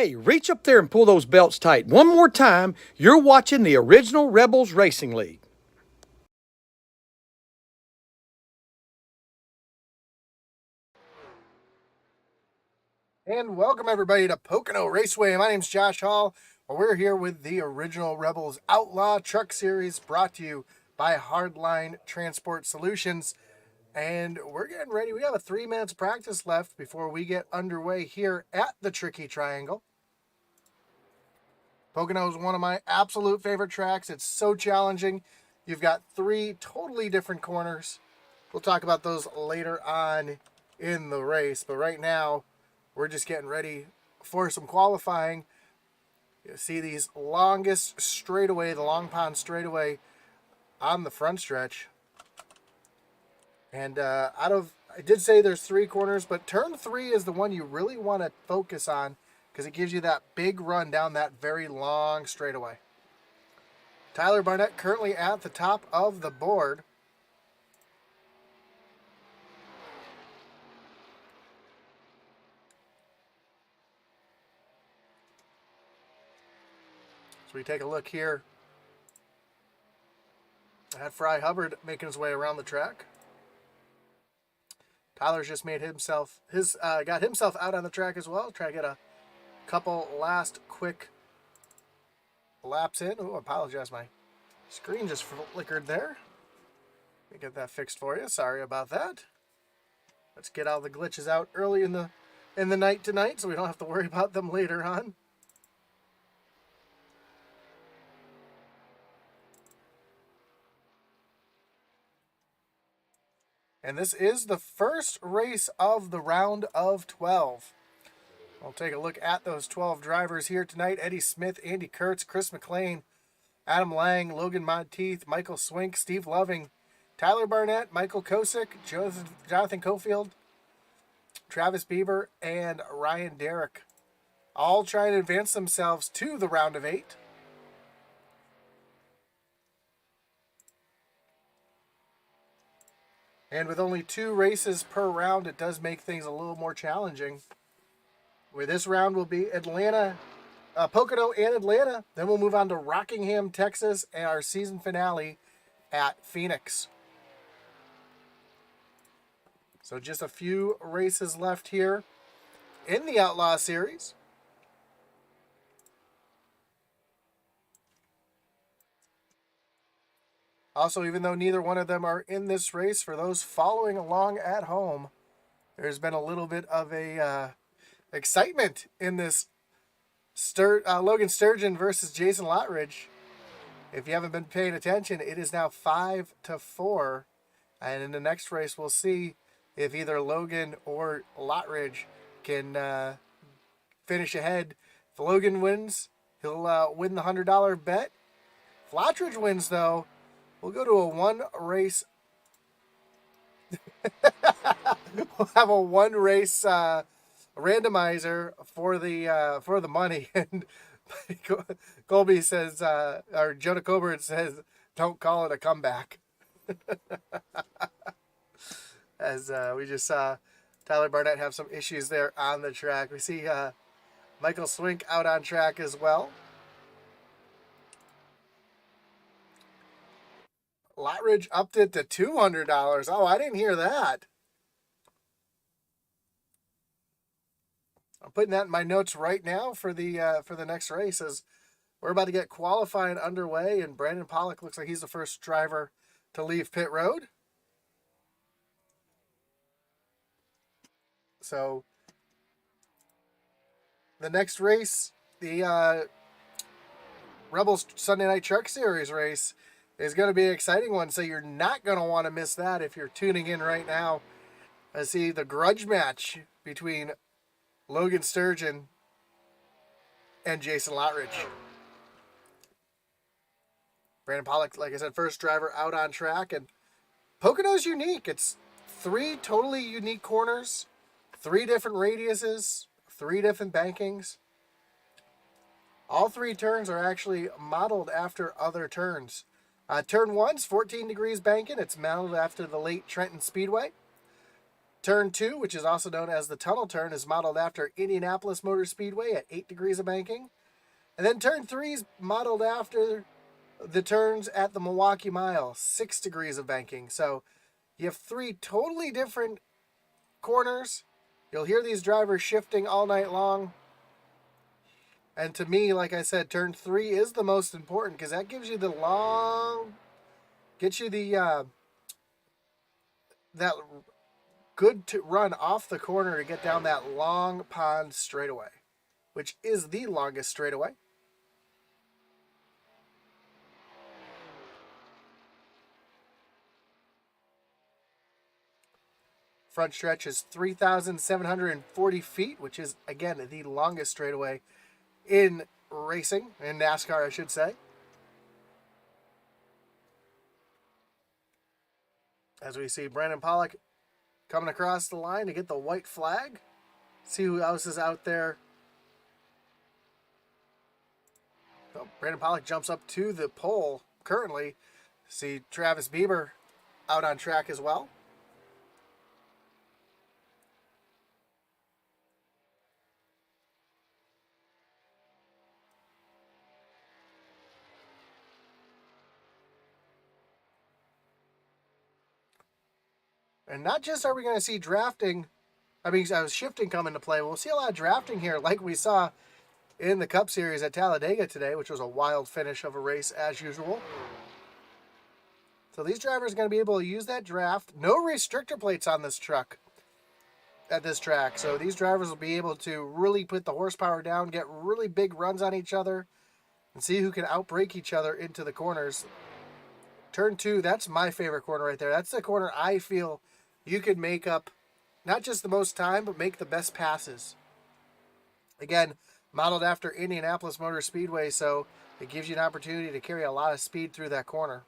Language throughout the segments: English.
Hey, reach up there and pull those belts tight. One more time, you're watching the original Rebels Racing League. And welcome everybody to Pocono Raceway. My name's Josh Hall. We're here with the original Rebels Outlaw Truck Series brought to you by Hardline Transport Solutions. And we're getting ready. We have a 3 minutes practice left before we get underway here at the Tricky Triangle. Pocono is one of my absolute favorite tracks. It's so challenging. You've got 3 totally different corners. We'll talk about those later on in the race. But right now, we're just getting ready for some qualifying. You see these longest straightaway, the Long Pond straightaway on the front stretch. And I did say there's 3 corners, but turn 3 is the one you really want to focus on because it gives you that big run down that very long straightaway. Tyler Barnett currently at the top of the board. So we take a look here at Fry Hubbard making his way around the track. Tyler's just made himself got himself out on the track as well. Try to get a couple last quick laps in. Oh, I apologize, my screen just flickered there. Let me get that fixed for you. Sorry about that. Let's get all the glitches out early in the night tonight so we don't have to worry about them later on. And this is the first race of the round of 12. We'll take a look at those 12 drivers here tonight. Eddie Smith, Andy Kurtz, Chris McLean, Adam Lang, Logan Monteith, Michael Swink, Steve Loving, Tyler Barnett, Michael Kosick, Jonathan Cofield, Travis Bieber, and Ryan Derrick. All trying to advance themselves to the round of 8. And with only 2 races per round, it does make things a little more challenging. Where this round will be Pocono and Atlanta. Then we'll move on to Rockingham, Texas, and our season finale at Phoenix. So just a few races left here in the Outlaw Series. Also, even though neither one of them are in this race, for those following along at home, there's been a little bit of a excitement in this Logan Sturgeon versus Jason Lottridge. If you haven't been paying attention, it is now 5-4. And in the next race, we'll see if either Logan or Lottridge can finish ahead. If Logan wins, he'll win the $100 bet. If Lottridge wins, though, we'll go to a 1-race. We'll have a 1-race randomizer for the money. And Colby says, or Jonah Coburn says, don't call it a comeback. As we just saw Tyler Barnett have some issues there on the track. We see Michael Swink out on track as well. Lottridge upped it to $200. Oh, I didn't hear that. I'm putting that in my notes right now for the next race as we're about to get qualifying underway, and Brandon Pollock looks like he's the first driver to leave pit road. So the next race, the Rebels Sunday Night Truck Series race, is going to be an exciting one, so you're not going to want to miss that if you're tuning in right now. I see the grudge match between Logan Sturgeon and Jason Lottridge. Brandon Pollock, like I said, first driver out on track. And Pocono's unique. It's 3 totally unique corners, 3 different radiuses, 3 different bankings. All 3 turns are actually modeled after other turns. Turn 1's 14 degrees banking. It's modeled after the late Trenton Speedway. Turn 2, which is also known as the tunnel turn, is modeled after Indianapolis Motor Speedway at 8 degrees of banking. And then turn 3 is modeled after the turns at the Milwaukee Mile, 6 degrees of banking. So you have 3 totally different corners. You'll hear these drivers shifting all night long. And to me, like I said, turn 3 is the most important because that gives you the gets you the that good to run off the corner to get down that long pond straightaway, which is the longest straightaway. Front stretch is 3,740 feet, which is, again, the longest straightaway in racing, in NASCAR, I should say. As we see Brandon Pollock coming across the line to get the white flag. See who else is out there. Oh, Brandon Pollock jumps up to the pole currently. See Travis Bieber out on track as well. And not just are we going to see drafting, shifting come into play. We'll see a lot of drafting here like we saw in the Cup Series at Talladega today, which was a wild finish of a race as usual. So these drivers are going to be able to use that draft. No restrictor plates on this truck at this track. So these drivers will be able to really put the horsepower down, get really big runs on each other, and see who can outbrake each other into the corners. Turn 2, that's my favorite corner right there. That's the corner I feel you could make up not just the most time, but make the best passes. Again, modeled after Indianapolis Motor Speedway, so it gives you an opportunity to carry a lot of speed through that corner.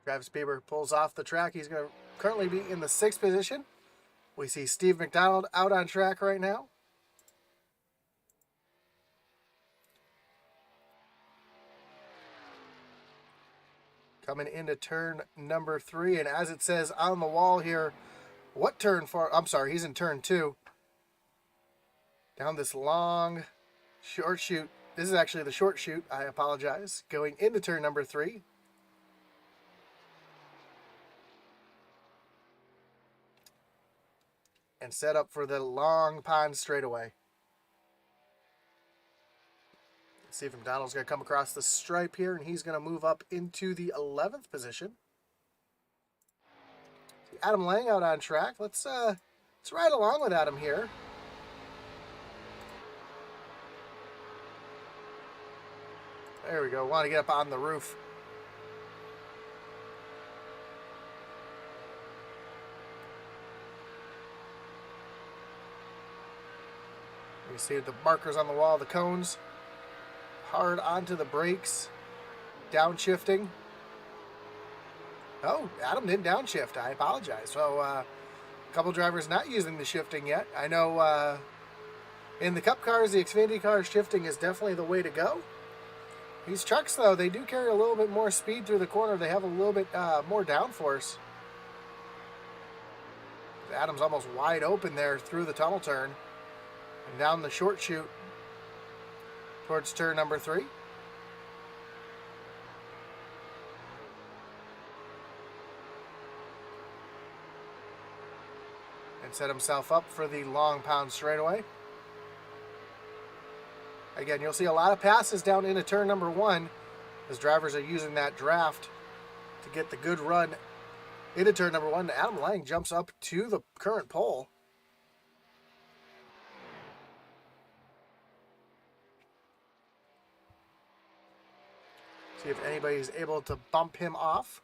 Travis Bieber pulls off the track. He's going to currently be in the 6th position. We see Steve McDonald out on track right now. Coming into turn number 3, and as it says on the wall here, what turn for? I'm sorry, he's in turn 2. Down this long short chute. This is actually the short chute. I apologize. Going into turn number 3. And set up for the long pond straightaway. Let's see if McDonald's going to come across the stripe here, and he's going to move up into the 11th position. See Adam Lang out on track. Let's ride along with Adam here. There we go. Want to get up on the roof. You see the markers on the wall, the cones. Hard onto the brakes. Downshifting. Oh, Adam didn't downshift. I apologize. So, a couple drivers not using the shifting yet. I know in the Cup cars, the Xfinity cars, shifting is definitely the way to go. These trucks, though, they do carry a little bit more speed through the corner. They have a little bit more downforce. Adam's almost wide open there through the tunnel turn. And down the short chute towards turn number 3. And set himself up for the long pound straightaway. Again, you'll see a lot of passes down into turn number 1 as drivers are using that draft to get the good run into turn number 1. Adam Lang jumps up to the current pole. See if anybody's able to bump him off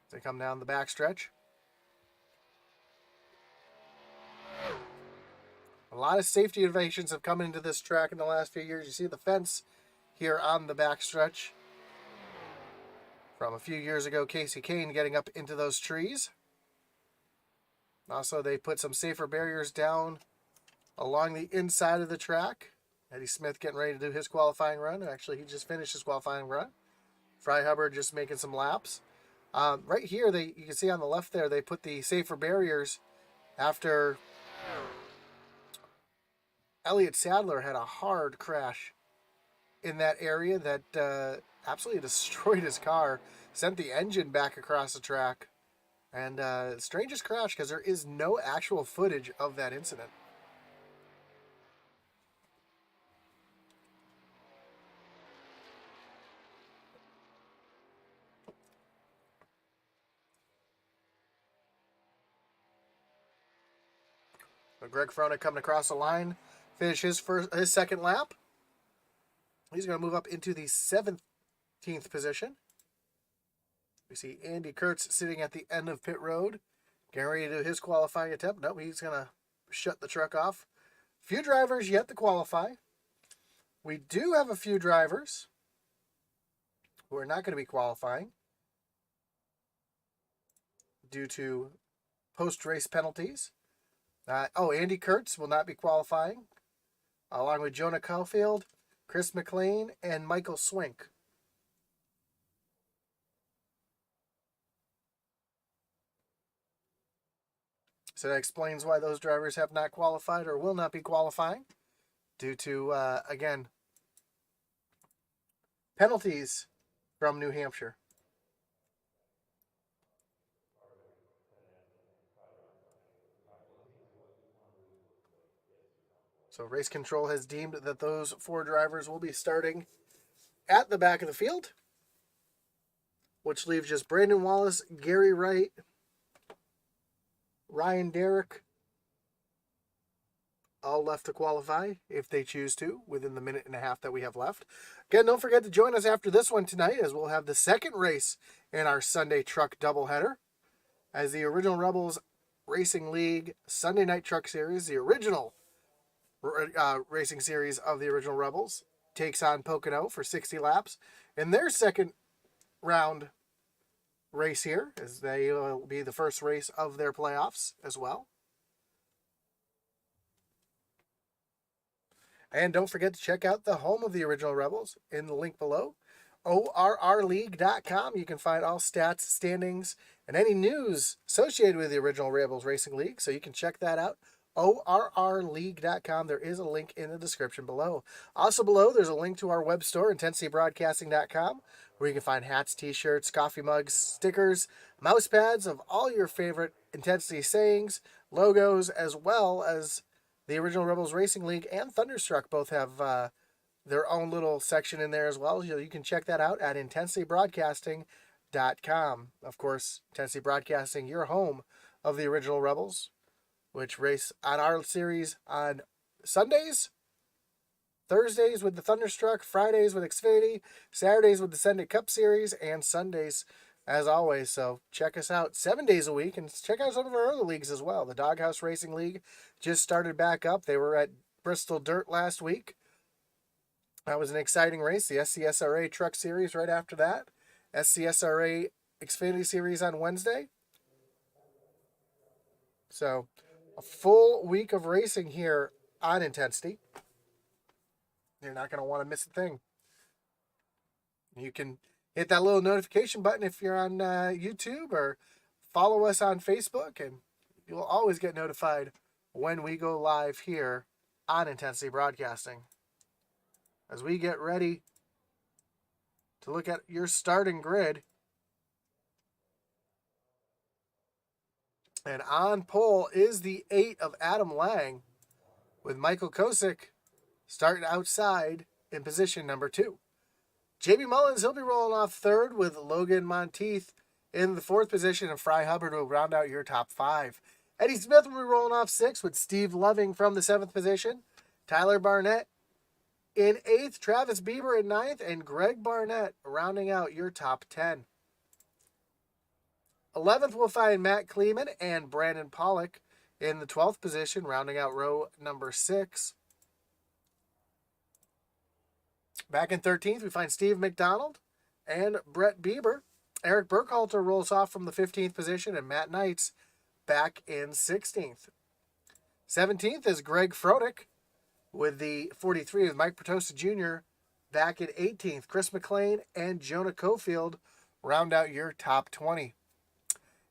as they come down the backstretch. A lot of safety innovations have come into this track in the last few years. You see the fence here on the backstretch. from a few years ago, Casey Kane getting up into those trees. Also, they put some safer barriers down along the inside of the track. Eddie Smith getting ready to do his qualifying run. Actually, he just finished his qualifying run. Fry Hubbard just making some laps. Right here, you can see on the left there, they put the safer barriers after Elliott Sadler had a hard crash in that area that absolutely destroyed his car, sent the engine back across the track. And strangest crash because there is no actual footage of that incident. But Greg Frona coming across the line, finish his second lap. He's going to move up into the 17th position. We see Andy Kurtz sitting at the end of pit road, getting ready to do his qualifying attempt. Nope, he's going to shut the truck off. Few drivers yet to qualify. We do have a few drivers who are not going to be qualifying due to post-race penalties. Andy Kurtz will not be qualifying, along with Jonah Caulfield, Chris McLean, and Michael Swink. So that explains why those drivers have not qualified or will not be qualifying due to, again, penalties from New Hampshire. So race control has deemed that those 4 drivers will be starting at the back of the field, which leaves just Brandon Wallace, Gary Wright, Ryan Derrick, all left to qualify if they choose to within the minute and a half that we have left. Again, don't forget to join us after this one tonight as we'll have the second race in our Sunday truck doubleheader as the Original Rebels Racing League Sunday Night Truck Series, the original racing series of the Original Rebels, takes on Pocono for 60 laps in their second round race here, as they will be the first race of their playoffs as well. And don't forget to check out the home of the Original Rebels in the link below, ORRleague.com. You can find all stats, standings, and any news associated with the Original Rebels Racing League, so you can check that out. ORRleague.com. There is a link in the description below. Also below, there's a link to our web store, IntensityBroadcasting.com, where you can find hats, t-shirts, coffee mugs, stickers, mouse pads of all your favorite Intensity sayings, logos, as well as the Original Rebels Racing League and Thunderstruck both have their own little section in there as well. You can check that out at IntensityBroadcasting.com. Of course, Intensity Broadcasting, your home of the Original Rebels, which race on our series on Sundays, Thursdays with the Thunderstruck, Fridays with Xfinity, Saturdays with the Send It Cup Series, and Sundays as always. So check us out 7 days a week and check out some of our other leagues as well. The Doghouse Racing League just started back up. They were at Bristol Dirt last week. That was an exciting race. The SCSRA Truck Series right after that. SCSRA Xfinity Series on Wednesday. So a full week of racing here on Intensity. You're not going to want to miss a thing. You can hit that little notification button if you're on YouTube, or follow us on Facebook, and you'll always get notified when we go live here on Intensity Broadcasting. As we get ready to look at your starting grid. And on pole is the 8 of Adam Lang, with Michael Kosick starting outside in position number 2. JB Mullins, he'll be rolling off third with Logan Monteith in the 4th position, and Fry Hubbard will round out your top 5. Eddie Smith will be rolling off 6th with Steve Loving from the 7th position. Tyler Barnett in 8th, Travis Bieber in 9th, and Greg Barnett rounding out your top 10. 11th, we'll find Matt Kleeman and Brandon Pollock in the 12th position, rounding out row number 6. Back in 13th, we find Steve McDonald and Brett Bieber Eric Burkhalter rolls off from the 15th position, and Matt Knight's back in 16th. 17th is Greg Frodick with the 43 with Mike Pertosa Jr. back in 18th. Chris McLean and Jonah Cofield round out your top 20.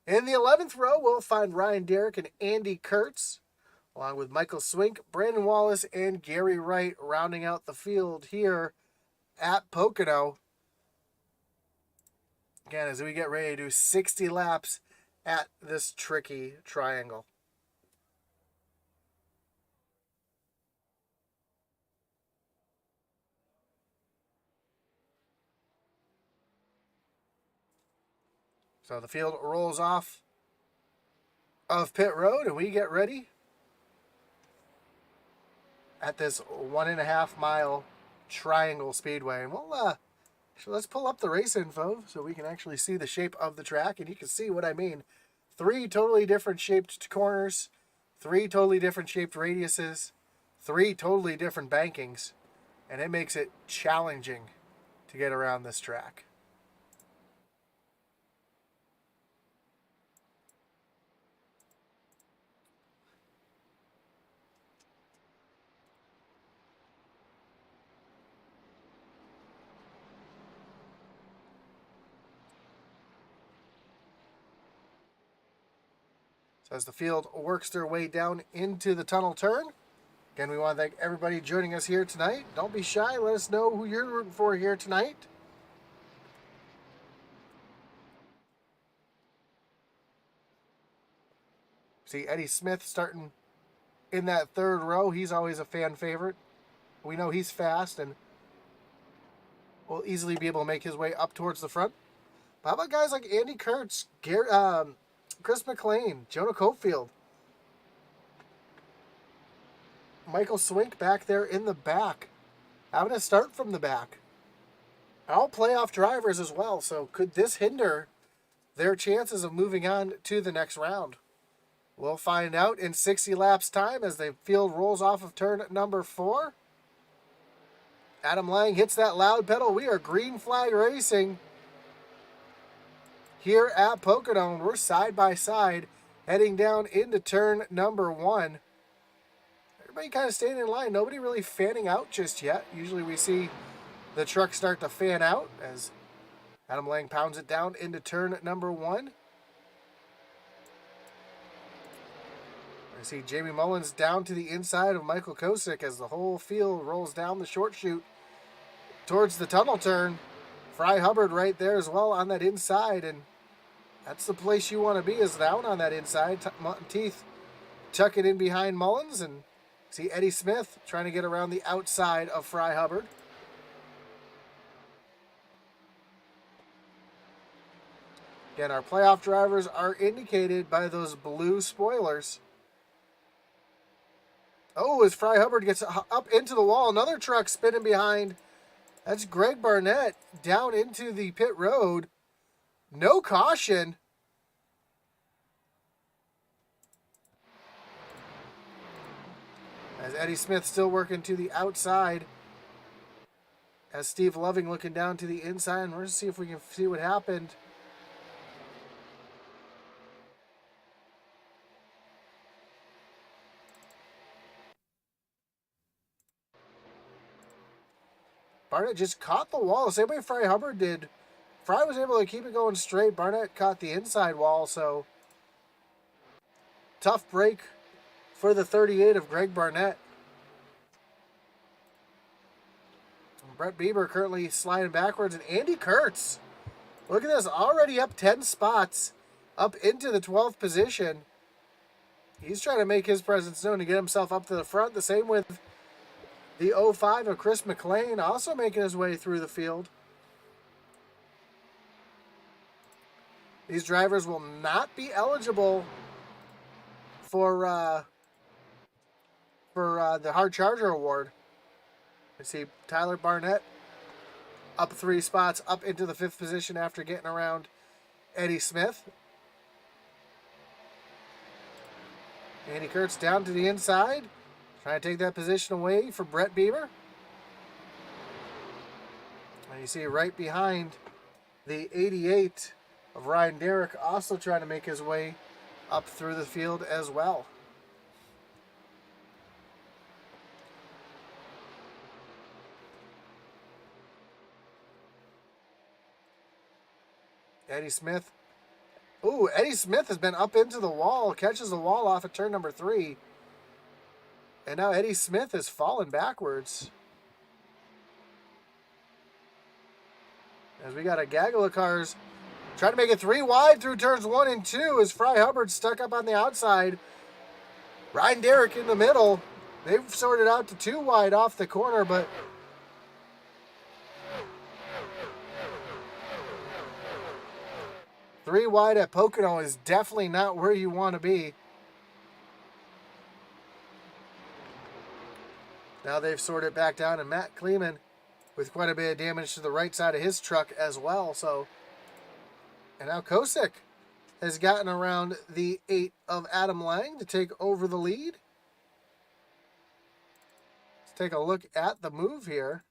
In the 11th row, we'll find Ryan Derrick and Andy Kurtz, along with Michael Swink, Brandon Wallace, and Gary Wright rounding out the field here at Pocono. Again, as we get ready to do 60 laps at this tricky triangle. So the field rolls off of pit road, and we get ready at this 1.5 mile triangle speedway. And let's pull up the race info so we can actually see the shape of the track, and you can see what I mean. 3 totally different shaped corners, 3 totally different shaped radiuses, 3 totally different bankings, and it makes it challenging to get around this track. So as the field works their way down into the tunnel turn, again, we want to thank everybody joining us here tonight. Don't be shy. Let us know who you're rooting for here tonight. See Eddie Smith starting in that 3rd row. He's always a fan favorite. We know he's fast and will easily be able to make his way up towards the front. But how about guys like Andy Kurtz, Chris McLean, Jonah Cofield, Michael Swink back there in the back, having to start from the back. All playoff drivers as well, so could this hinder their chances of moving on to the next round? We'll find out in 60 laps time as the field rolls off of turn number 4. Adam Lang hits that loud pedal. We are green flag racing here at Pocono. We're side by side heading down into turn number 1. Everybody kind of staying in line. Nobody really fanning out just yet. Usually we see the truck start to fan out as Adam Lang pounds it down into turn number 1. I see Jamie Mullins down to the inside of Michael Kosick as the whole field rolls down the short chute towards the tunnel turn. Fry Hubbard right there as well on that inside, and that's the place you want to be, is down on that inside. Teeth tuck it in behind Mullins, and see Eddie Smith trying to get around the outside of Fry Hubbard. Again, our playoff drivers are indicated by those blue spoilers. Oh, as Fry Hubbard gets up into the wall, another truck spinning behind. That's Greg Barnett down into the pit road. No caution. As Eddie Smith still working to the outside. As Steve Loving looking down to the inside. And we're going to see if we can see what happened. Barnett just caught the wall, the same way Fry Hubbard did. Fry was able to keep it going straight. Barnett caught the inside wall, so tough break for the 38 of Greg Barnett. And Brett Bieber currently sliding backwards, and Andy Kurtz, look at this, already up 10 spots, up into the 12th position. He's trying to make his presence known to get himself up to the front. The same with the 05 of Chris McLean, also making his way through the field. These drivers will not be eligible for the Hard Charger Award. You see Tyler Barnett up 3 spots, up into the 5th position after getting around Eddie Smith. Andy Kurtz down to the inside, trying to take that position away from Brett Bieber. And you see right behind the 88 of Ryan Derrick also trying to make his way up through the field as well. Eddie Smith. Ooh, Eddie Smith has been up into the wall, catches the wall off at turn number 3. And now Eddie Smith has fallen backwards. As we got a gaggle of cars trying to make it 3 wide through turns 1 and 2 as Fry Hubbard stuck up on the outside. Ryan Derrick in the middle. They've sorted out to 2 wide off the corner, but three wide at Pocono is definitely not where you want to be. Now they've sorted back down, and Matt Kleeman with quite a bit of damage to the right side of his truck as well. So, and now Kosick has gotten around the 8 of Adam Lang to take over the lead. Let's take a look at the move here.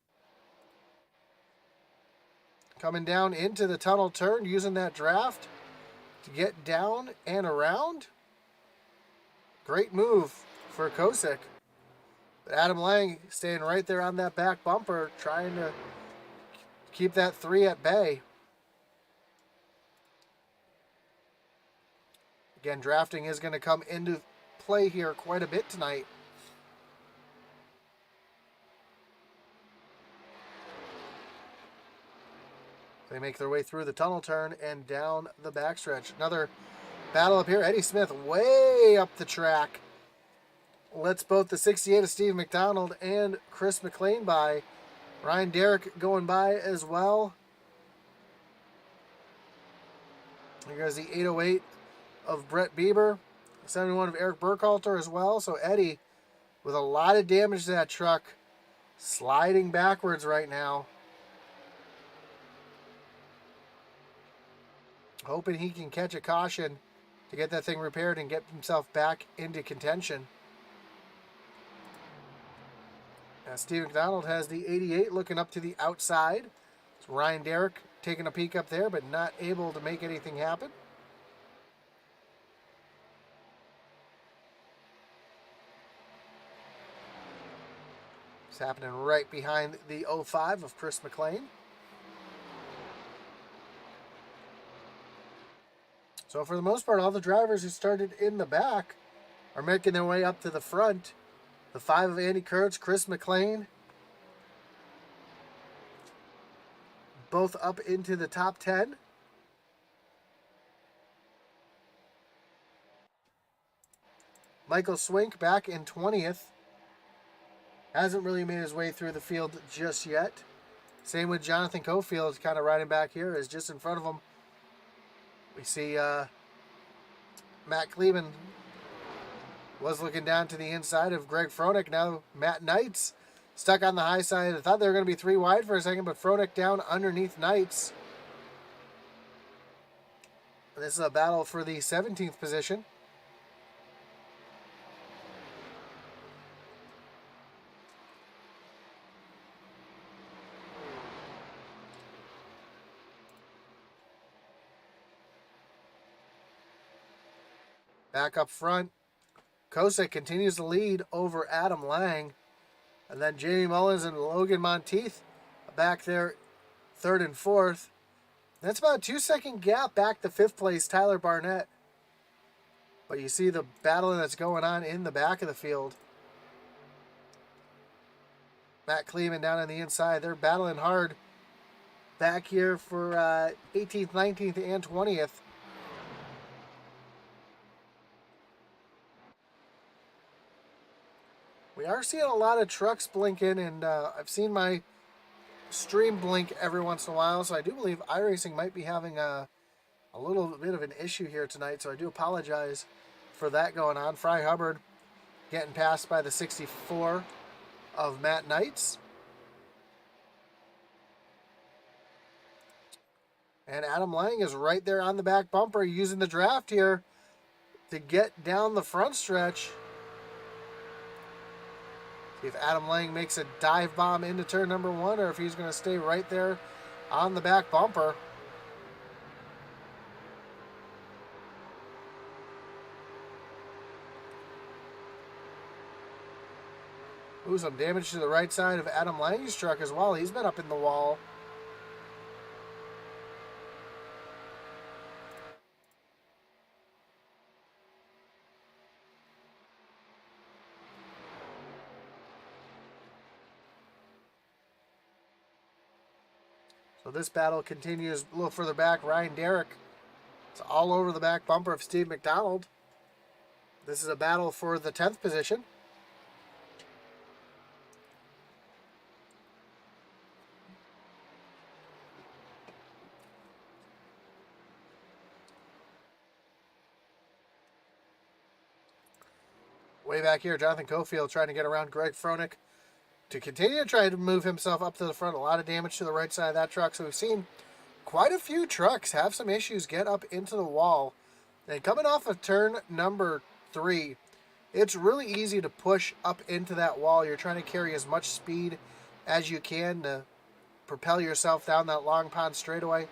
Coming down into the tunnel turn, using that draft to get down and around. Great move for Kosick. But Adam Lang staying right there on that back bumper, trying to keep that 3 at bay. Again, drafting is going to come into play here quite a bit tonight. They make their way through the tunnel turn and down the backstretch. Another battle up here. Eddie Smith way up the track. Lets both the 68 of Steve McDonald and Chris McLean by. Ryan Derrick going by as well. Here goes the 808 of Brett Bieber. 71 of Eric Burkhalter as well. So Eddie with a lot of damage to that truck. Sliding backwards right now. Hoping he can catch a caution to get that thing repaired and get himself back into contention. Now Steve McDonald has the 88 looking up to the outside. It's Ryan Derrick taking a peek up there, but not able to make anything happen. It's happening right behind the 05 of Chris McLean. So for the most part, all the drivers who started in the back are making their way up to the front. The 5 of Andy Kurtz, Chris McLean, both up into the top 10. Michael Swink back in 20th. Hasn't really made his way through the field just yet. Same with Jonathan Cofield, kind of riding back here, is just in front of him. We see Matt Kleeman was looking down to the inside of Greg Froelich. Now Matt Knights stuck on the high side. I thought they were going to be 3 wide for a second, but Froelich down underneath Knights. This is a battle for the 17th position. Back up front, Kosick continues to lead over Adam Lang. And then Jamie Mullins and Logan Monteith back there, 3rd and 4th. That's about a 2-second gap back to 5th place, Tyler Barnett. But you see the battle that's going on in the back of the field. Matt Kleeman down on the inside. They're battling hard back here for 18th, 19th, and 20th. We are seeing a lot of trucks blinking, and I've seen my stream blink every once in a while, so I do believe iRacing might be having a little bit of an issue here tonight, so I do apologize for that going on. Fry Hubbard getting passed by the 64 of Matt Knights. And Adam Lang is right there on the back bumper using the draft here to get down the front stretch. See if Adam Lang makes a dive bomb into turn number 1 or if he's going to stay right there on the back bumper. Ooh, some damage to the right side of Adam Lang's truck as well. He's been up in the wall. So this battle continues a little further back. Ryan Derrick is all over the back bumper of Steve McDonald. This is a battle for the 10th position. Way back here, Jonathan Cofield trying to get around Greg Froelich to continue to try to move himself up to the front. A lot of damage to the right side of that truck. So we've seen quite a few trucks have some issues get up into the wall. And coming off of turn number 3, it's really easy to push up into that wall. You're trying to carry as much speed as you can to propel yourself down that long pond straightaway.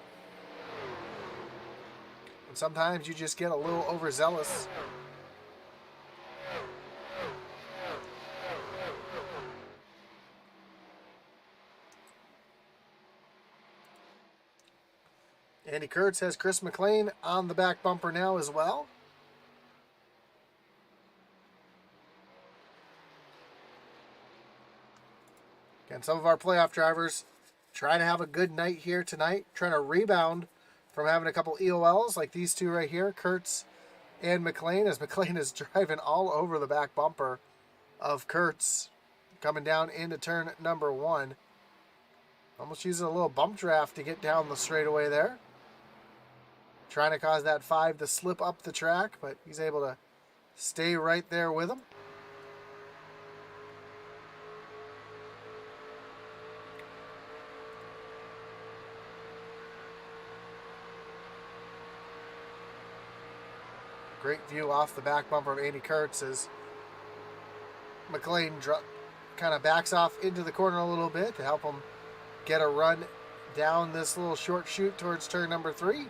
And sometimes you just get a little overzealous. Andy Kurtz has Chris McLean on the back bumper now as well. Again, some of our playoff drivers trying to have a good night here tonight, trying to rebound from having a couple EOLs like these two right here, Kurtz and McLean, as McLean is driving all over the back bumper of Kurtz coming down into turn number 1. Almost using a little bump draft to get down the straightaway there. Trying to cause that 5 to slip up the track, but he's able to stay right there with him. Great view off the back bumper of Andy Kurtz as McLean kind of backs off into the corner a little bit to help him get a run down this little short chute towards turn number 3.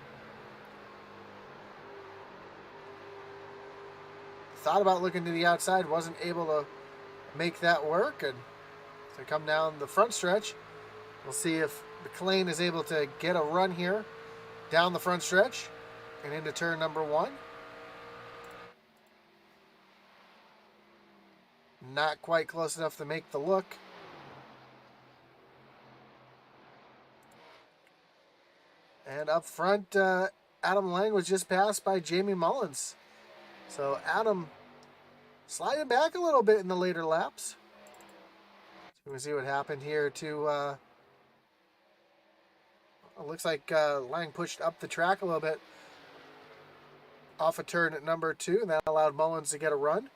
Thought about looking to the outside, wasn't able to make that work, and to come down the front stretch. We'll see if McLean is able to get a run here down the front stretch and into turn number 1. Not quite close enough to make the look. And up front, Adam Lang was just passed by Jamie Mullins. So Adam sliding back a little bit in the later laps. So we see what happened here to... it looks like Lang pushed up the track a little bit off of turn number 2, and that allowed Mullins to get a run.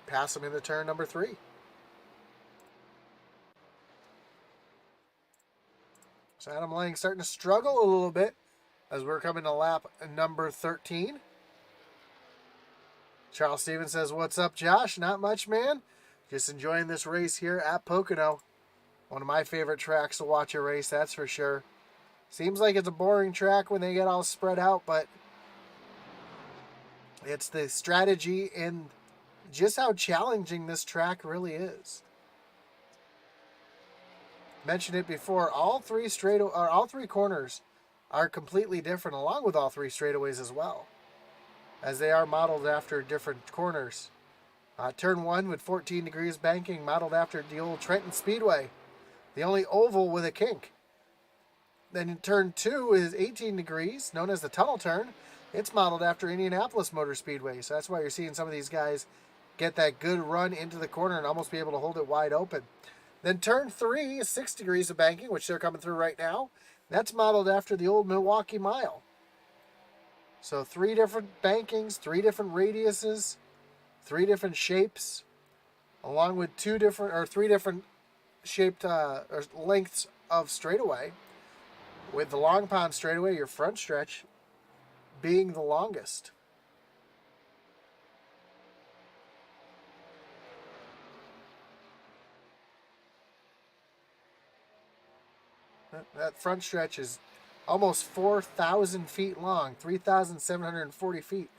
Pass him into turn number 3. So Adam Lang starting to struggle a little bit as we're coming to lap number 13. Charles Stevens says, "What's up, Josh? Not much, man. Just enjoying this race here at Pocono. One of my favorite tracks to watch a race, that's for sure. Seems like it's a boring track when they get all spread out, but it's the strategy and just how challenging this track really is. Mentioned it before, all three corners are completely different, along with all 3 straightaways as well, as they are modeled after different corners. Turn 1 with 14 degrees banking, modeled after the old Trenton Speedway, the only oval with a kink. Then in turn 2 is 18 degrees, known as the tunnel turn. It's modeled after Indianapolis Motor Speedway, so that's why you're seeing some of these guys get that good run into the corner and almost be able to hold it wide open. Then turn 3 is 6 degrees of banking, which they're coming through right now. That's modeled after the old Milwaukee Mile. So 3 different bankings, 3 different radiuses, 3 different shapes, along with 3 different shaped or lengths of straightaway. With the long pond straightaway, your front stretch being the longest. That front stretch is almost 4,000 feet long, 3,740 feet.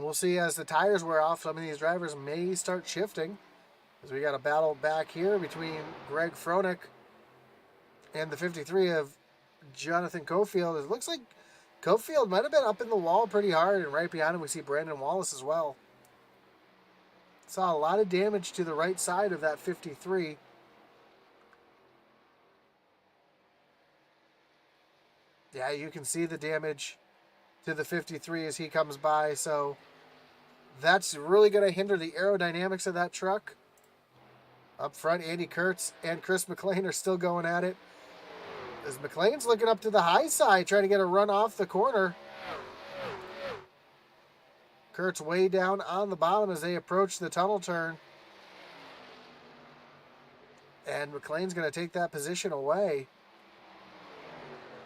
we'll see as the tires wear off, some of these drivers may start shifting. As we got a battle back here between Greg Froelich and the 53 of Jonathan Cofield. It looks like Cofield might have been up in the wall pretty hard, and right behind him we see Brandon Wallace as well. Saw a lot of damage to the right side of that 53. Yeah, you can see the damage to the 53 as he comes by, so that's really going to hinder the aerodynamics of that truck. Up front, Andy Kurtz and Chris McLean are still going at it. As McLean's looking up to the high side, trying to get a run off the corner. Kurtz way down on the bottom as they approach the tunnel turn. And McLean's going to take that position away.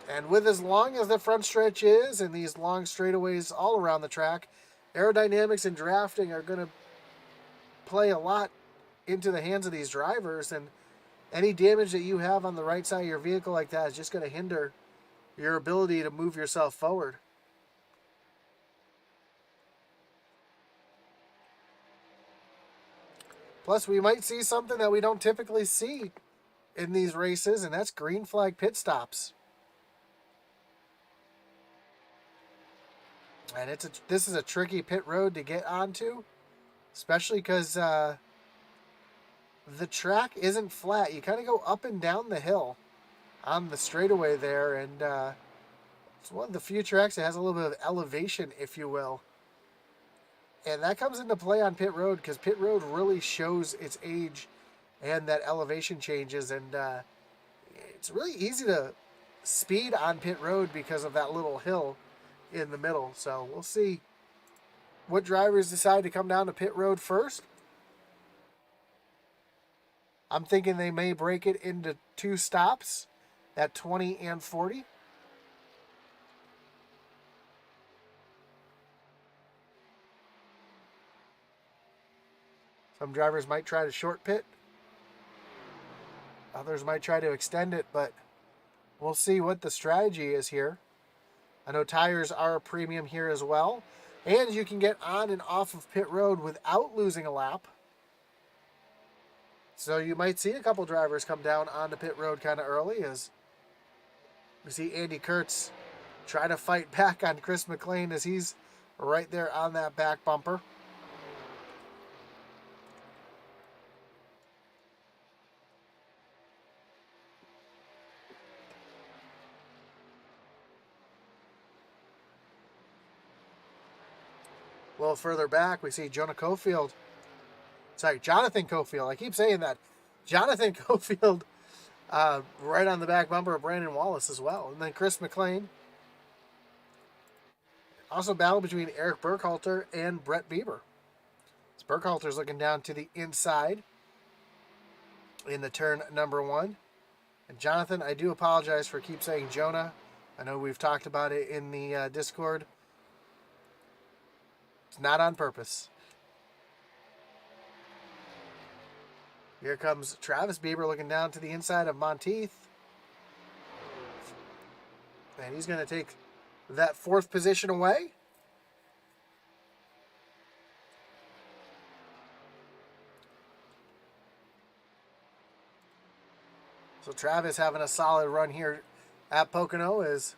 And with as long as the front stretch is, and these long straightaways all around the track, aerodynamics and drafting are going to play a lot into the hands of these drivers, and any damage that you have on the right side of your vehicle like that is just going to hinder your ability to move yourself forward. Plus, we might see something that we don't typically see in these races, and that's green flag pit stops. And this is a tricky pit road to get onto, especially because the track isn't flat. You kind of go up and down the hill on the straightaway there, and it's one of the few tracks that has a little bit of elevation, if you will. And that comes into play on pit road because pit road really shows its age and that elevation changes, and it's really easy to speed on pit road because of that little hill in the middle. So we'll see what drivers decide to come down to pit road first. I'm thinking they may break it into 2 stops at 20 and 40. Some drivers might try to short pit. Others might try to extend it, but we'll see what the strategy is here. I know tires are a premium here as well. And you can get on and off of pit road without losing a lap. So you might see a couple drivers come down onto pit road kind of early, as we see Andy Kurtz try to fight back on Chris McLean as he's right there on that back bumper. A little further back, we see Jonathan Cofield. I keep saying that. Jonathan Cofield right on the back bumper of Brandon Wallace as well. And then Chris McLean. Also battle between Eric Burkhalter and Brett Bieber. As Burkhalter's looking down to the inside in the turn number 1. And Jonathan, I do apologize for keep saying Jonah. I know we've talked about it in the Discord. It's not on purpose. Here comes Travis Bieber looking down to the inside of Monteith. And he's going to take that 4th position away. So Travis having a solid run here at Pocono, as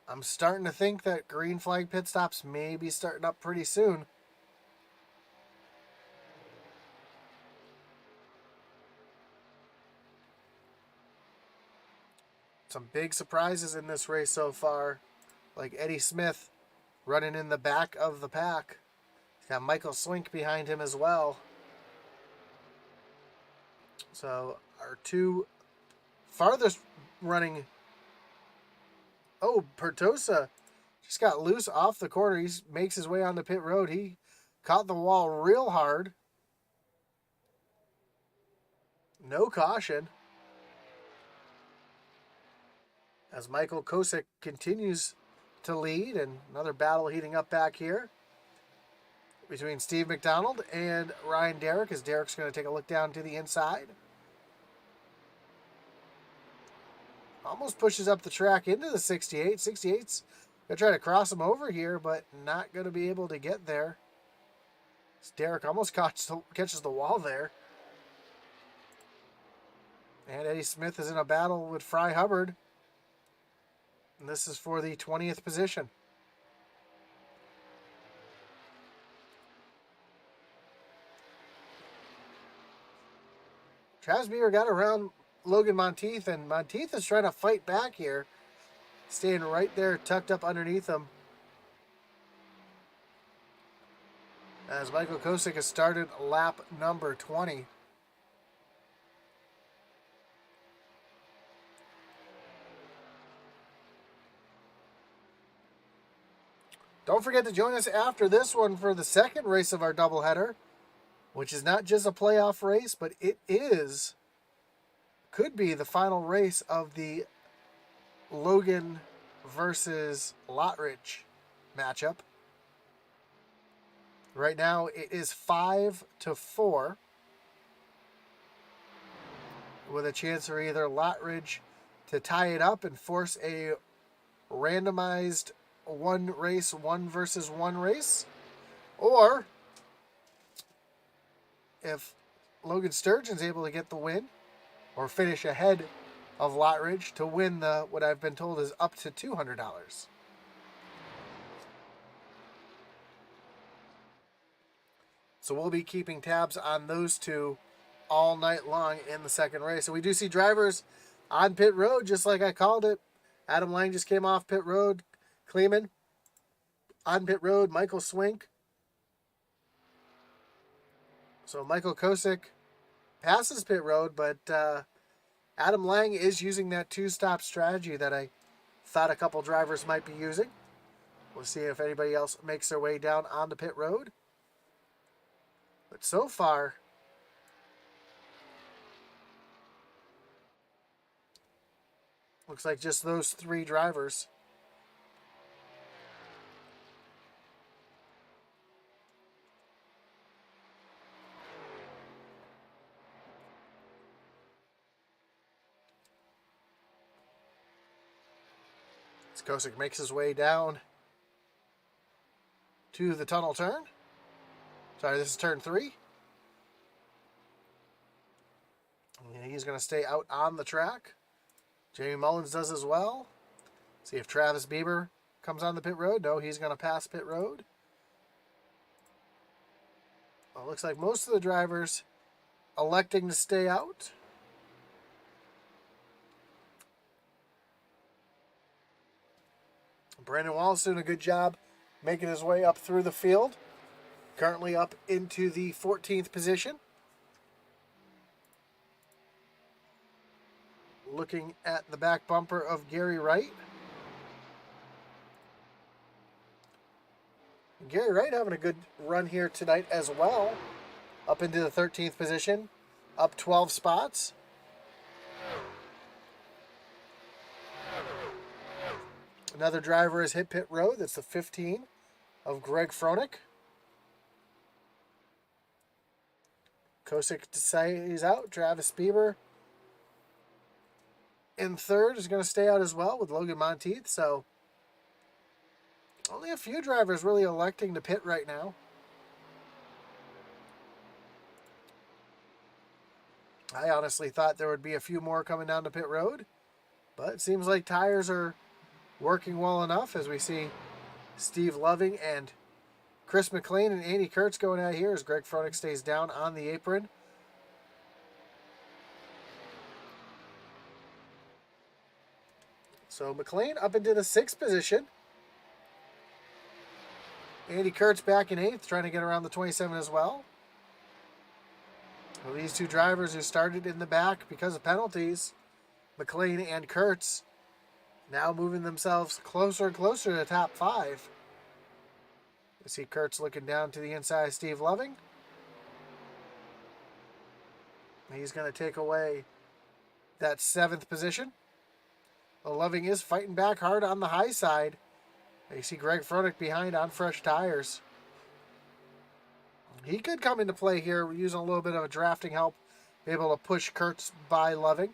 I'm starting to think that green flag pit stops may be starting up pretty soon. Some big surprises in this race so far, like Eddie Smith running in the back of the pack. He's got Michael Slink behind him as well. So our 2 farthest running... Oh, Pertosa just got loose off the corner. He makes his way onto pit road. He caught the wall real hard. No caution. As Michael Kosick continues to lead, and another battle heating up back here between Steve McDonald and Ryan Derrick, as Derrick's going to take a look down to the inside. Almost pushes up the track into the 68. 68's Gonna try to cross him over here, but not gonna be able to get there. Derek almost catches the wall there. And Eddie Smith is in a battle with Fry Hubbard. And this is for the 20th position. Travis Beaver got around Logan Monteith, and Monteith is trying to fight back here. Staying right there, tucked up underneath him. As Michael Kosick has started lap number 20. Don't forget to join us after this one for the second race of our doubleheader, which is not just a playoff race, but it could be the final race of the Logan versus Lottridge matchup. Right now it is 5-4, with a chance for either Lottridge to tie it up and force a randomized one versus one race, or if Logan Sturgeon's able to get the win or finish ahead of Lottridge to win the, what I've been told is up to $200. So we'll be keeping tabs on those two all night long in the second race. And we do see drivers on pit road, just like I called it. Adam Lang just came off pit road. Kleeman on pit road. Michael Swink. So Michael Kosick passes pit road, but Adam Lang is using that two-stop strategy that I thought a couple drivers might be using. We'll see if anybody else makes their way down on the pit road. But so far, looks like just those three drivers. Kosick makes his way down to the tunnel turn. Sorry, this is turn 3. And he's going to stay out on the track. Jamie Mullins does as well. See if Travis Bieber comes on the pit road. No, he's going to pass pit road. Well, looks like most of the drivers electing to stay out. Brandon Wallace doing a good job making his way up through the field. Currently up into the 14th position. Looking at the back bumper of Gary Wright. Gary Wright having a good run here tonight as well. Up into the 13th position. Up 12 spots. Another driver has hit pit road. That's the 15 of Greg Froelich. Kosick stays out. Travis Bieber in third is going to stay out as well with Logan Monteith. So only a few drivers really electing to pit right now. I honestly thought there would be a few more coming down to pit road, but it seems like tires are working well enough as we see Steve Loving and Chris McLean and Andy Kurtz going out here as Greg Froelich stays down on the apron. So McLean up into the 6th position. Andy Kurtz back in 8th, trying to get around the 27 as well. Well, these two drivers who started in the back because of penalties, McLean and Kurtz, now moving themselves closer and closer to the top 5. You see Kurtz looking down to the inside of Steve Loving. He's going to take away that 7th position. Well, Loving is fighting back hard on the high side. You see Greg Froelich behind on fresh tires. He could come into play here using a little bit of a drafting help, be able to push Kurtz by Loving.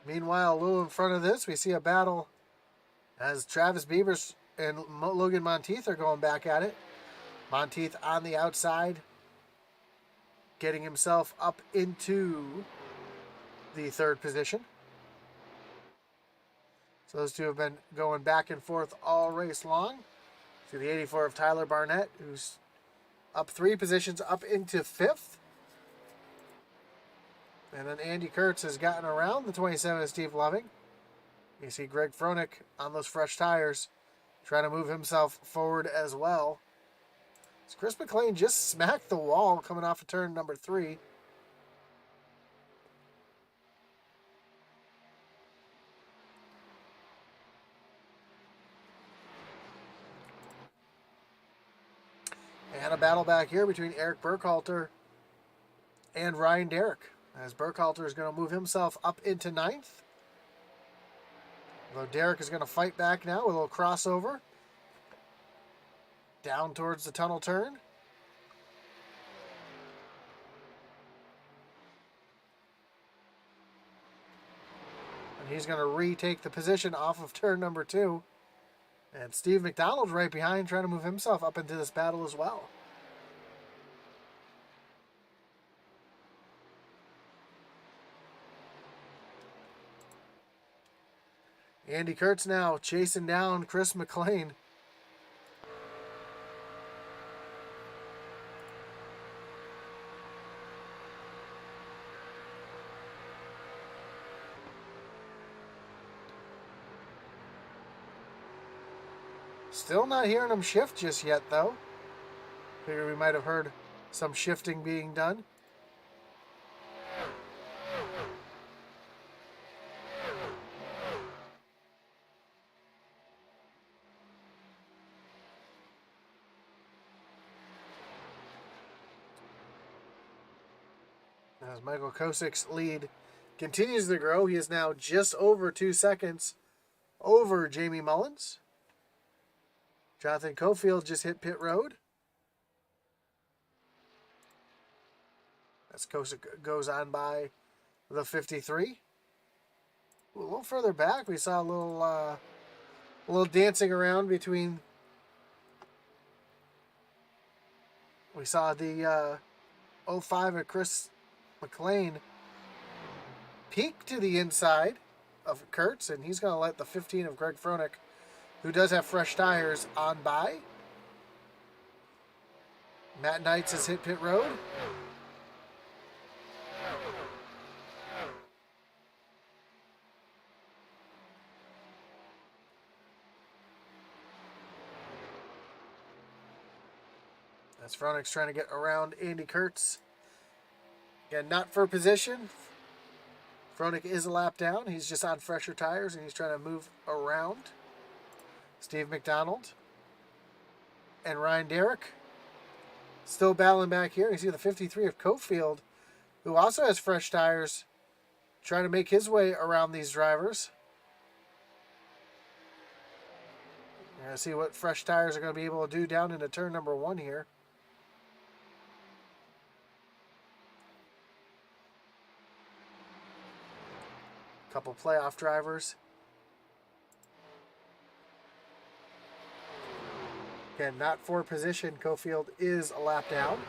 Meanwhile, a little in front of this, we see a battle as Travis Beavers and Logan Monteith are going back at it. Monteith on the outside, getting himself up into the third position. So those two have been going back and forth all race long. See the 84 of Tyler Barnett, who's up 3 positions up into 5th. And then Andy Kurtz has gotten around the 27 of Steve Loving. You see Greg Froelich on those fresh tires, trying to move himself forward as well. So Chris McLean just smacked the wall coming off of turn number 3. And a battle back here between Eric Burkhalter and Ryan Derrick, as Burkhalter is going to move himself up into 9th. Although Derrick is going to fight back now with a little crossover down towards the tunnel turn. And he's going to retake the position off of turn number 2. And Steve McDonald right behind, trying to move himself up into this battle as well. Andy Kurtz now chasing down Chris McLean. Still not hearing him shift just yet, though. Figure we might have heard some shifting being done. As Michael Kosik's lead continues to grow, he is now just over 2 seconds over Jamie Mullins. Jonathan Cofield just hit pit road. As Kosik goes on by the 53. A little further back, we saw a little dancing around between. We saw the 05 of Chris McLean peek to the inside of Kurtz, and he's going to let the 15 of Greg Froelich, who does have fresh tires, on by. Matt Knights has hit pit road. As Froenich's trying to get around Andy Kurtz. Again, not for position. Froelich is a lap down. He's just on fresher tires, and he's trying to move around Steve McDonald and Ryan Derrick. Still battling back here. You see the 53 of Cofield, who also has fresh tires, trying to make his way around these drivers. You're going to see what fresh tires are going to be able to do down into turn number 1 here. Couple playoff drivers. Again, not for position. Cofield is a lap down.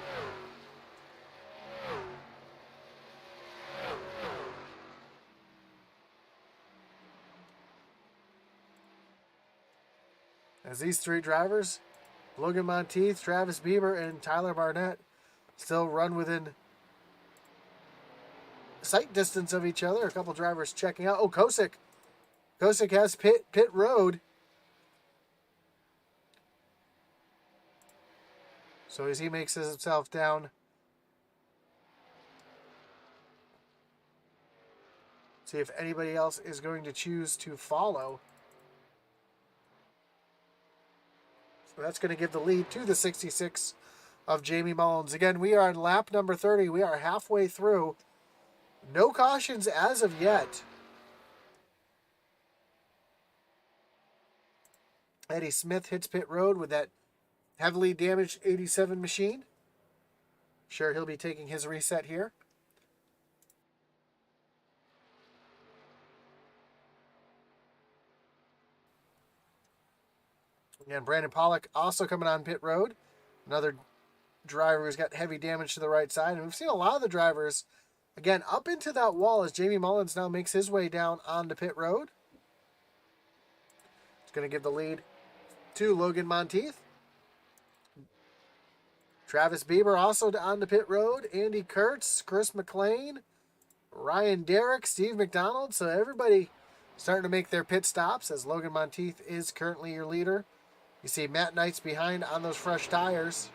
As these 3 drivers, Logan Monteith, Travis Bieber, and Tyler Barnett, still run within sight distance of each other. A couple drivers checking out. Oh, Kosik. Kosik has pit road. So as he makes himself down. See if anybody else is going to choose to follow. So that's going to give the lead to the 66 of Jamie Mullins. Again, we are on lap number 30. We are halfway through. No cautions as of yet. Eddie Smith hits pit road with that heavily damaged 87 machine. Sure, he'll be taking his reset here. Again, Brandon Pollock also coming on pit road. Another driver who's got heavy damage to the right side. And we've seen a lot of the drivers, again, up into that wall as Jamie Mullins now makes his way down onto pit road. It's going to give the lead to Logan Monteith. Travis Bieber also on the pit road. Andy Kurtz, Chris McLean, Ryan Derrick, Steve McDonald. So everybody starting to make their pit stops as Logan Monteith is currently your leader. You see Matt Knight's behind on those fresh tires.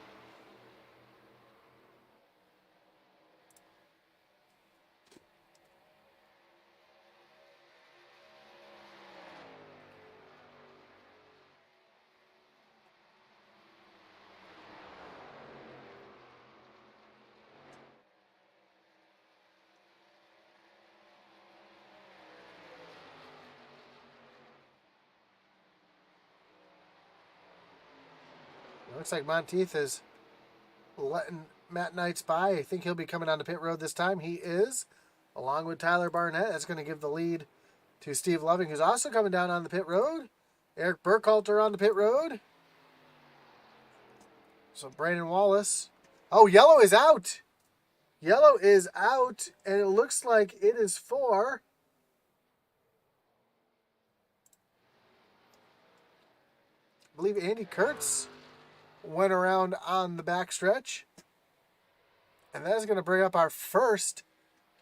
Looks like Monteith is letting Matt Knights by. I think he'll be coming onto pit road this time. He is, along with Tyler Barnett. That's going to give the lead to Steve Loving, who's also coming down on the pit road. Eric Burkhalter on the pit road. So Brandon Wallace. Oh, yellow is out. Yellow is out, and it looks like it is for I believe Andy Kurtz went around on the backstretch. And that is going to bring up our first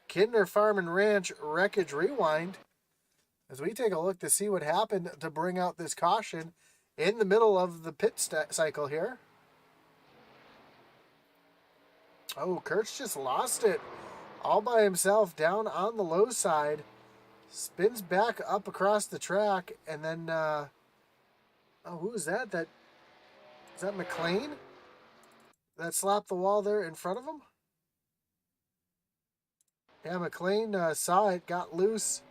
Kinder Farm and Ranch Wreckage Rewind as we take a look to see what happened to bring out this caution in the middle of the pit cycle here. Oh, Kurtz just lost it all by himself down on the low side. Spins back up across the track and then, oh, who is that? Is that McLean that slapped the wall there in front of him? Yeah, McLean saw it, got loose.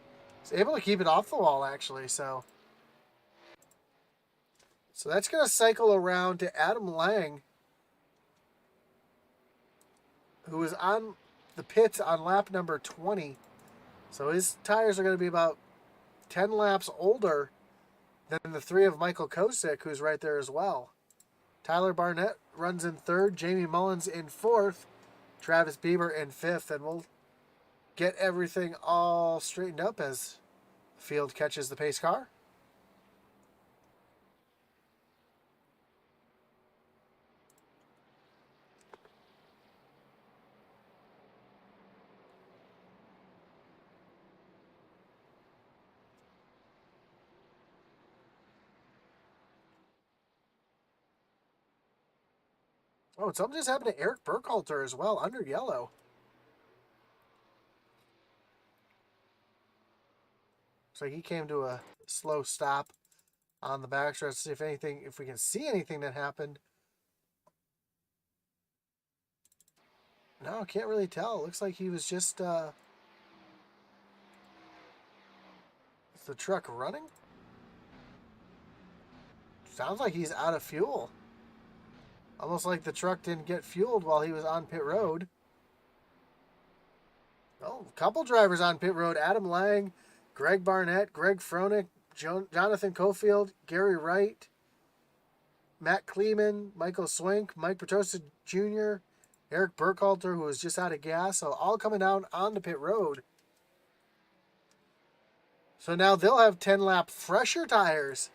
Was able to keep it off the wall, actually. So that's going to cycle around to Adam Lang, who was on the pits on lap number 20. So his tires are going to be about 10 laps older than the three of Michael Kosick, who's right there as well. Tyler Barnett runs in third, Jamie Mullins in fourth, Travis Bieber in fifth, and we'll get everything all straightened up as the field catches the pace car. Oh, something just happened to Eric Burkhalter as well, under yellow. So he came to a slow stop on the backstretch to see if we can see anything that happened. No, can't really tell. It looks like he was just, is the truck running? Sounds like he's out of fuel. Almost like the truck didn't get fueled while he was on pit road. Oh, a couple drivers on pit road. Adam Lang, Greg Barnett, Greg Froenig, Jonathan Cofield, Gary Wright, Matt Kleeman, Michael Swink, Mike Petrosa Jr., Eric Burkhalter, who was just out of gas. So all coming down on the pit road. So now they'll have 10-lap fresher tires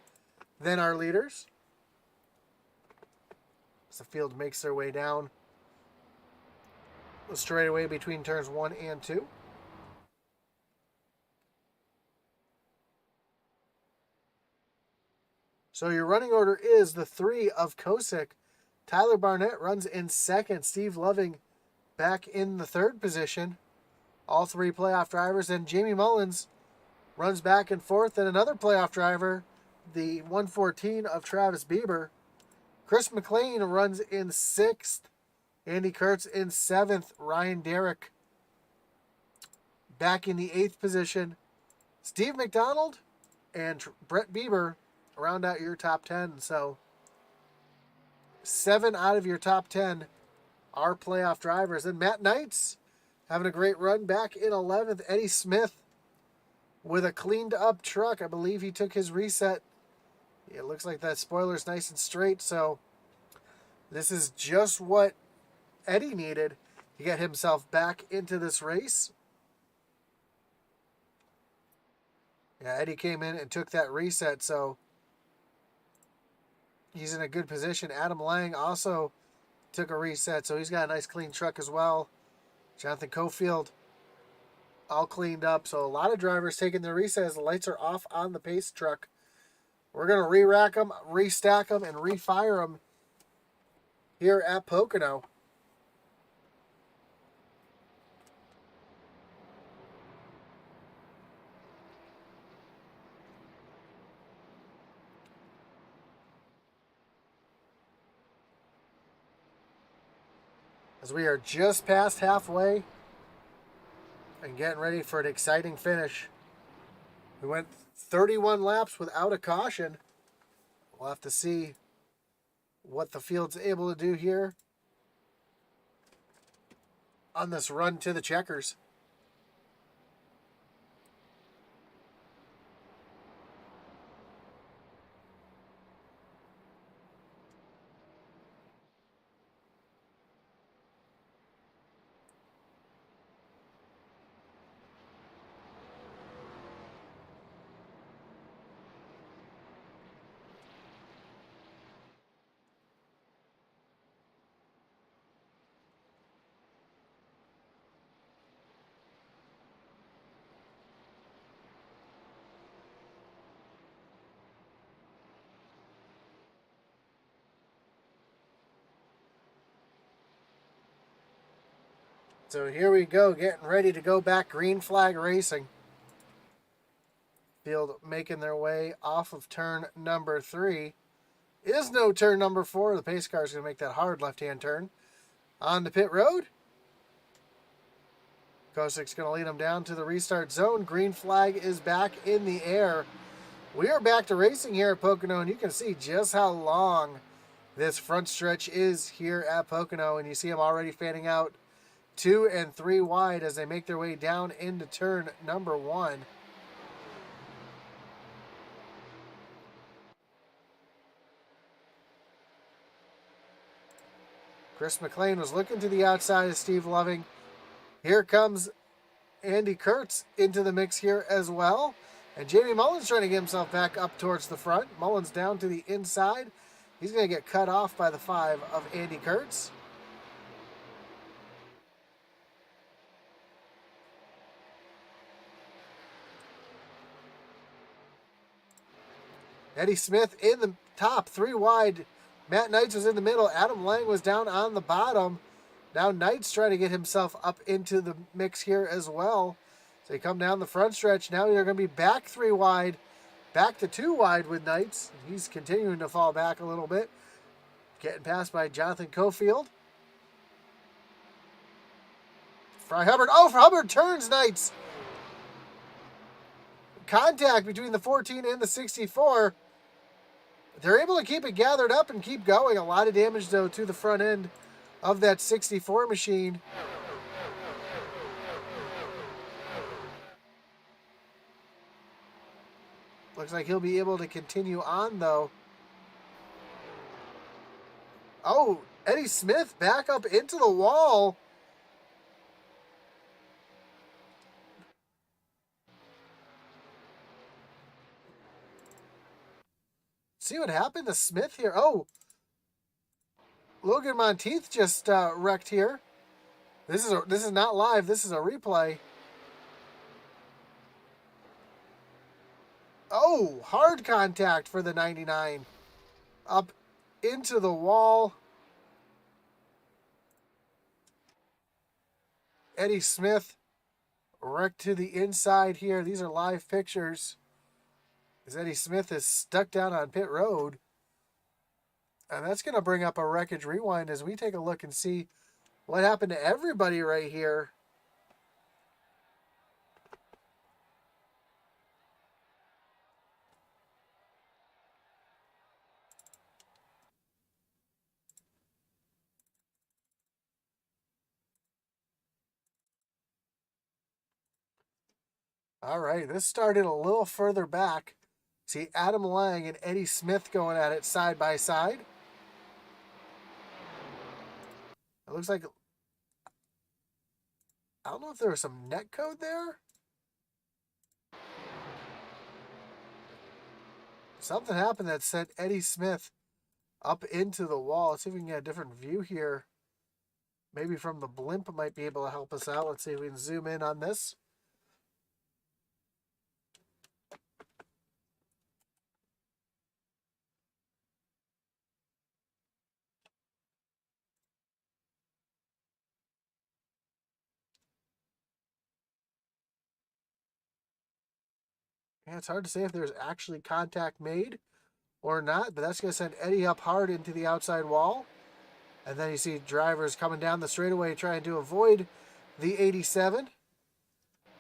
than our leaders. As the field makes their way down the straightaway between turns 1 and 2. So your running order is the three of Kosick. Tyler Barnett runs in second. Steve Loving back in the third position. All three playoff drivers. And Jamie Mullins runs back and forth. And another playoff driver, the 114 of Travis Bieber. Chris McLean runs in sixth. Andy Kurtz in seventh. Ryan Derrick back in the eighth position. Steve McDonald and Brett Bieber round out your top 10. So 7 out of your top 10 are playoff drivers. And Matt Knights having a great run back in 11th. Eddie Smith with a cleaned up truck. I believe he took his reset It looks like that spoiler's nice and straight, so this is just what Eddie needed to get himself back into this race. Yeah, Eddie came in and took that reset, so he's in a good position. Adam Lang also took a reset, so he's got a nice clean truck as well. Jonathan Cofield all cleaned up, so a lot of drivers taking their reset as the lights are off on the pace truck. We're going to re-rack them, restack them, and refire them here at Pocono. As we are just past halfway and getting ready for an exciting finish. We went 31 laps without a caution. We'll have to see what the field's able to do here on this run to the checkers. So here we go, getting ready to go back green flag racing. Field making their way off of turn number 3. Is no turn number 4. The pace car is going to make that hard left-hand turn. On the pit road. Kosik's going to lead them down to the restart zone. Green flag is back in the air. We are back to racing here at Pocono, and you can see just how long this front stretch is here at Pocono, and you see them already fanning out 2 and 3 wide as they make their way down into turn number 1. Chris McLean was looking to the outside of Steve Loving. Here comes Andy Kurtz into the mix here as well. And Jamie Mullins trying to get himself back up towards the front. Mullins down to the inside. He's going to get cut off by the 5 of Andy Kurtz. Eddie Smith in the top, 3 wide. Matt Knights was in the middle. Adam Lang was down on the bottom. Now Knights trying to get himself up into the mix here as well. So they come down the front stretch. Now they're going to be back 3 wide. Back to 2 wide with Knights. He's continuing to fall back a little bit. Getting passed by Jonathan Cofield. Fry Hubbard. Oh, Hubbard turns Knights. Contact between the 14 and the 64. They're able to keep it gathered up and keep going. A lot of damage, though, to the front end of that 64 machine. Looks like he'll be able to continue on, though. Oh, Eddie Smith back up into the wall. See what happened to Smith here. Oh, Logan Monteith just wrecked here. This is not live. This is a replay. Oh, hard contact for the 99. Up into the wall. Eddie Smith wrecked to the inside here. These are live pictures. As Eddie Smith is stuck down on pit road. And that's going to bring up a wreckage rewind as we take a look and see what happened to everybody right here. All right, this started a little further back See Adam Lang and Eddie Smith going at it side by side. It looks like, I don't know if there was some net code there. Something happened that sent Eddie Smith up into the wall. Let's see if we can get a different view here. Maybe from the blimp might be able to help us out. Let's see if we can zoom in on this. Yeah, it's hard to say if there's actually contact made or not, but that's going to send Eddie up hard into the outside wall. And then you see drivers coming down the straightaway trying to avoid the 87.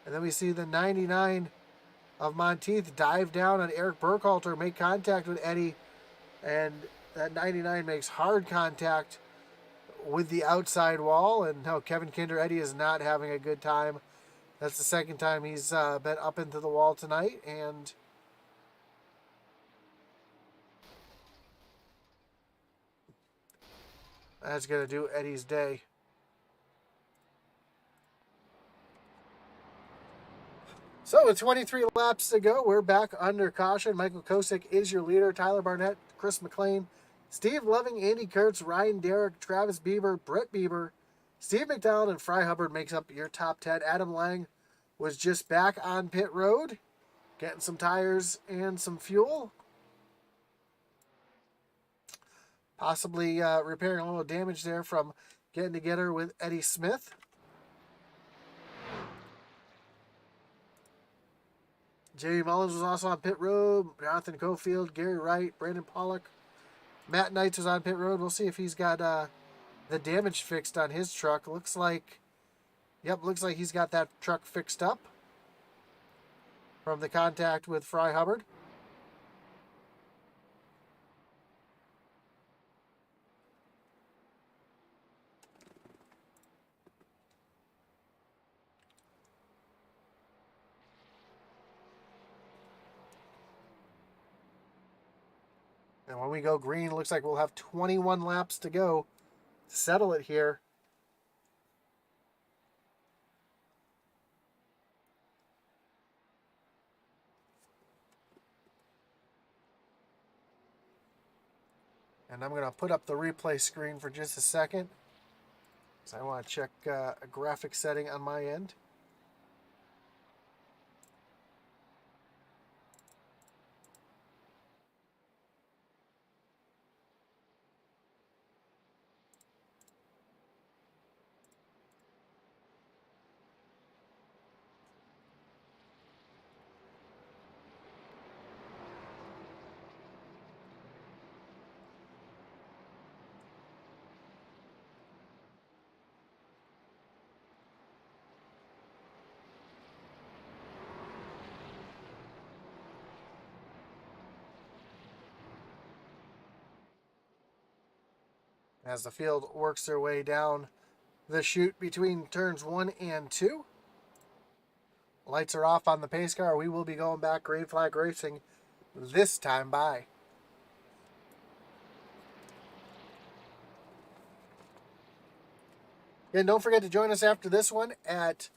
And then we see the 99 of Monteith dive down on Eric Burkhalter, make contact with Eddie. And that 99 makes hard contact with the outside wall. And no, Kevin Kinder, Eddie is not having a good time. That's the second time he's been up into the wall tonight. And that's going to do Eddie's day. So with 23 laps to go, we're back under caution. Michael Kosick is your leader. Tyler Barnett, Chris McLean, Steve Loving, Andy Kurtz, Ryan Derrick, Travis Bieber, Brett Bieber, Steve McDonald, and Fry Hubbard makes up your top 10. Adam Lang was just back on pit road, getting some tires and some fuel. Possibly repairing a little damage there from getting together with Eddie Smith. Jamie Mullins was also on pit road. Jonathan Cofield, Gary Wright, Brandon Pollock. Matt Knights was on pit road. We'll see if he's got the damage fixed on his truck. Looks like he's got that truck fixed up from the contact with Fry Hubbard. And when we go green, it looks like we'll have 21 laps to go to settle it here. And I'm going to put up the replay screen for just a second, because I want to check a graphic setting on my end. As the field works their way down the chute between turns 1 and 2. Lights are off on the pace car. We will be going back green flag racing this time by. And don't forget to join us after this one at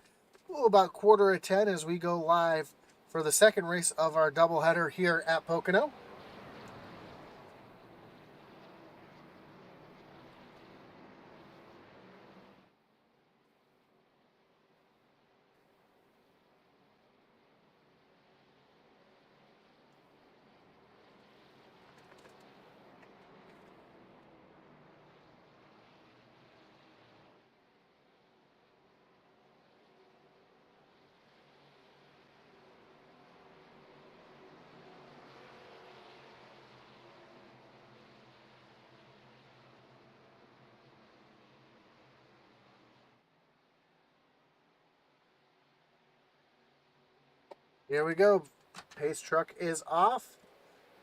about 9:45 as we go live for the second race of our doubleheader here at Pocono. Here we go. Pace truck is off.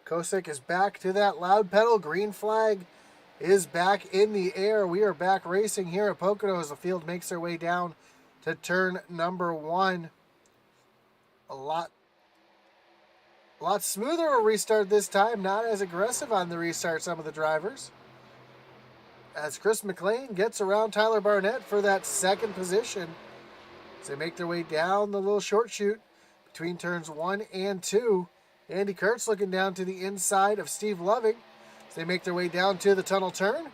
Kosick is back to that loud pedal. Green flag is back in the air. We are back racing here at Pocono as the field makes their way down to turn number 1. A lot A lot smoother a restart this time, not as aggressive on the restart, some of the drivers. As Chris McLean gets around Tyler Barnett for that second position. As they make their way down the little short chute between turns 1 and 2. Andy Kurtz looking down to the inside of Steve Loving as they make their way down to the tunnel turn.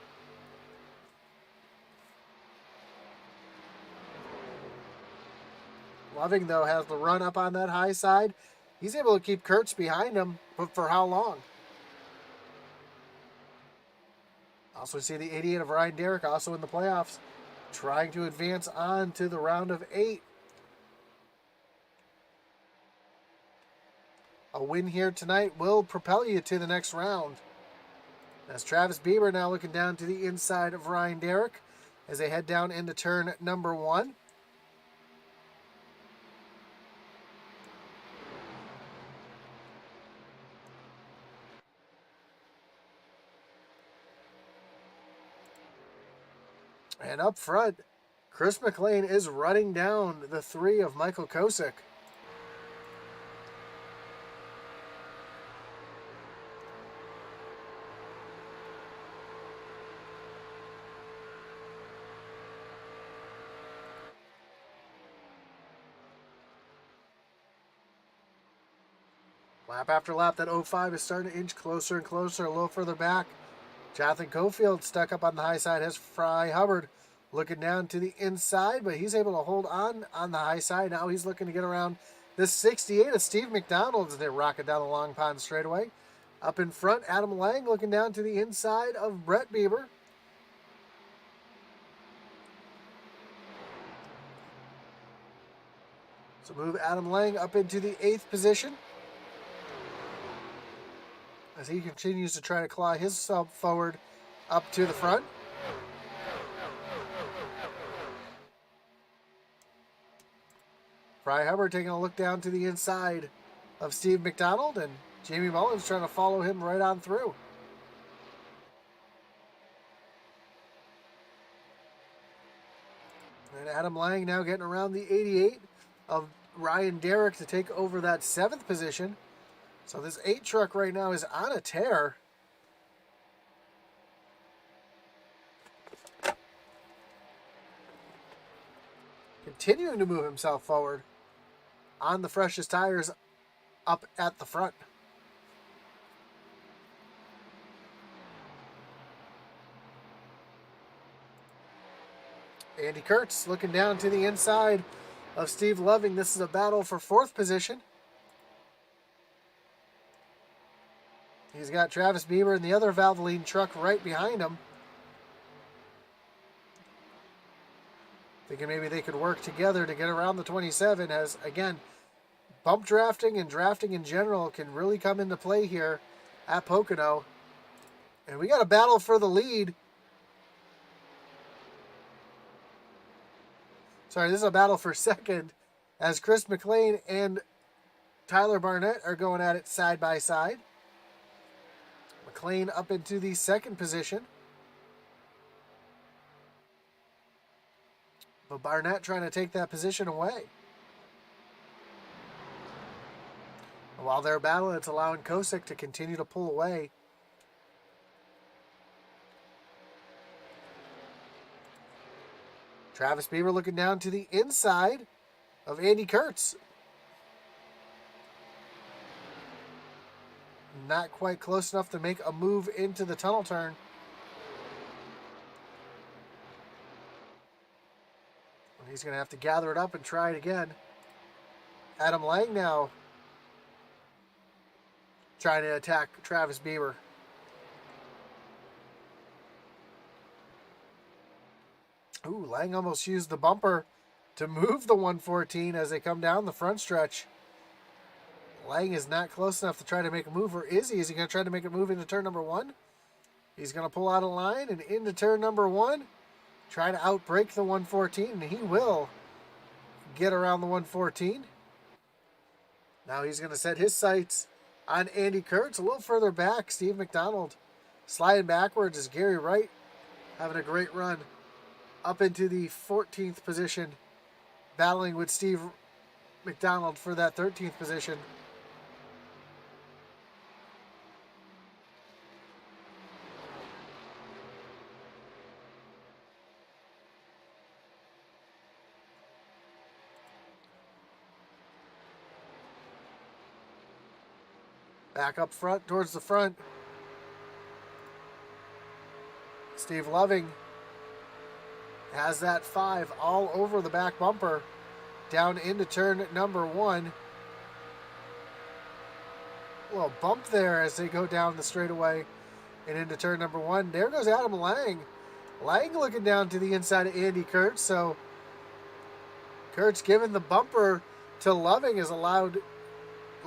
Loving, though, has the run up on that high side. He's able to keep Kurtz behind him, but for how long? Also see the 88 of Ryan Derrick also in the playoffs, trying to advance on to the round of 8. A win here tonight will propel you to the next round. As Travis Bieber now looking down to the inside of Ryan Derrick as they head down into turn number 1. And up front, Chris McLean is running down the 3 of Michael Kosick. Lap after lap, that 05 is starting to inch closer and closer, a little further back. Jonathan Cofield stuck up on the high side has Fry Hubbard looking down to the inside, but he's able to hold on the high side. Now he's looking to get around this 68 of Steve McDonald as they rocket down the Long Pond straightaway. Up in front, Adam Lang looking down to the inside of Brett Bieber. So move Adam Lang up into the 8th position as he continues to try to claw himself forward up to the front. Fry Hubbard taking a look down to the inside of Steve McDonald, and Jamie Mullins trying to follow him right on through. And Adam Lang now getting around the 88 of Ryan Derrick to take over that 7th position. So this 8 truck right now is on a tear. Continuing to move himself forward on the freshest tires up at the front. Andy Kurtz looking down to the inside of Steve Loving. This is a battle for 4th position. He's got Travis Bieber and the other Valvoline truck right behind him. Thinking maybe they could work together to get around the 27 as, again, bump drafting and drafting in general can really come into play here at Pocono. And we got a battle for the lead. Sorry, this is a battle for 2nd as Chris McLean and Tyler Barnett are going at it side by side. McLean up into the 2nd position. But Barnett trying to take that position away. And while they're battling, it's allowing Kosick to continue to pull away. Travis Bieber looking down to the inside of Andy Kurtz. Not quite close enough to make a move into the tunnel turn. He's going to have to gather it up and try it again. Adam Lang now trying to attack Travis Bieber. Ooh, Lang almost used the bumper to move the 114 as they come down the front stretch. Lang is not close enough to try to make a move, or is he? Is he going to try to make a move into turn number 1? He's going to pull out a line and into turn number 1. Try to outbrake the 114, and he will get around the 114. Now he's going to set his sights on Andy Kurtz. A little further back, Steve McDonald sliding backwards as Gary Wright having a great run up into the 14th position, battling with Steve McDonald for that 13th position. Back up front, towards the front. Steve Loving has that 5 all over the back bumper. Down into turn number 1. A little bump there as they go down the straightaway and into turn number 1. There goes Adam Lang. Lang looking down to the inside of Andy Kurtz. So Kurtz giving the bumper to Loving has allowed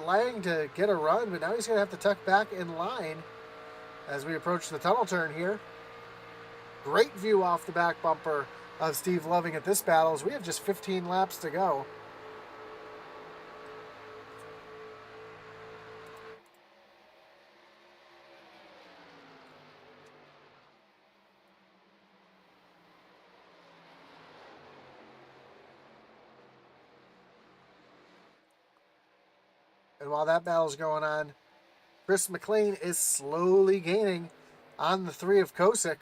Lang to get a run, but now he's going to have to tuck back in line as we approach the tunnel turn here. Great view off the back bumper of Steve Loving at this battle as we have just 15 laps to go. And while that battle's going on, Chris McLean is slowly gaining on the 3 of Kosick.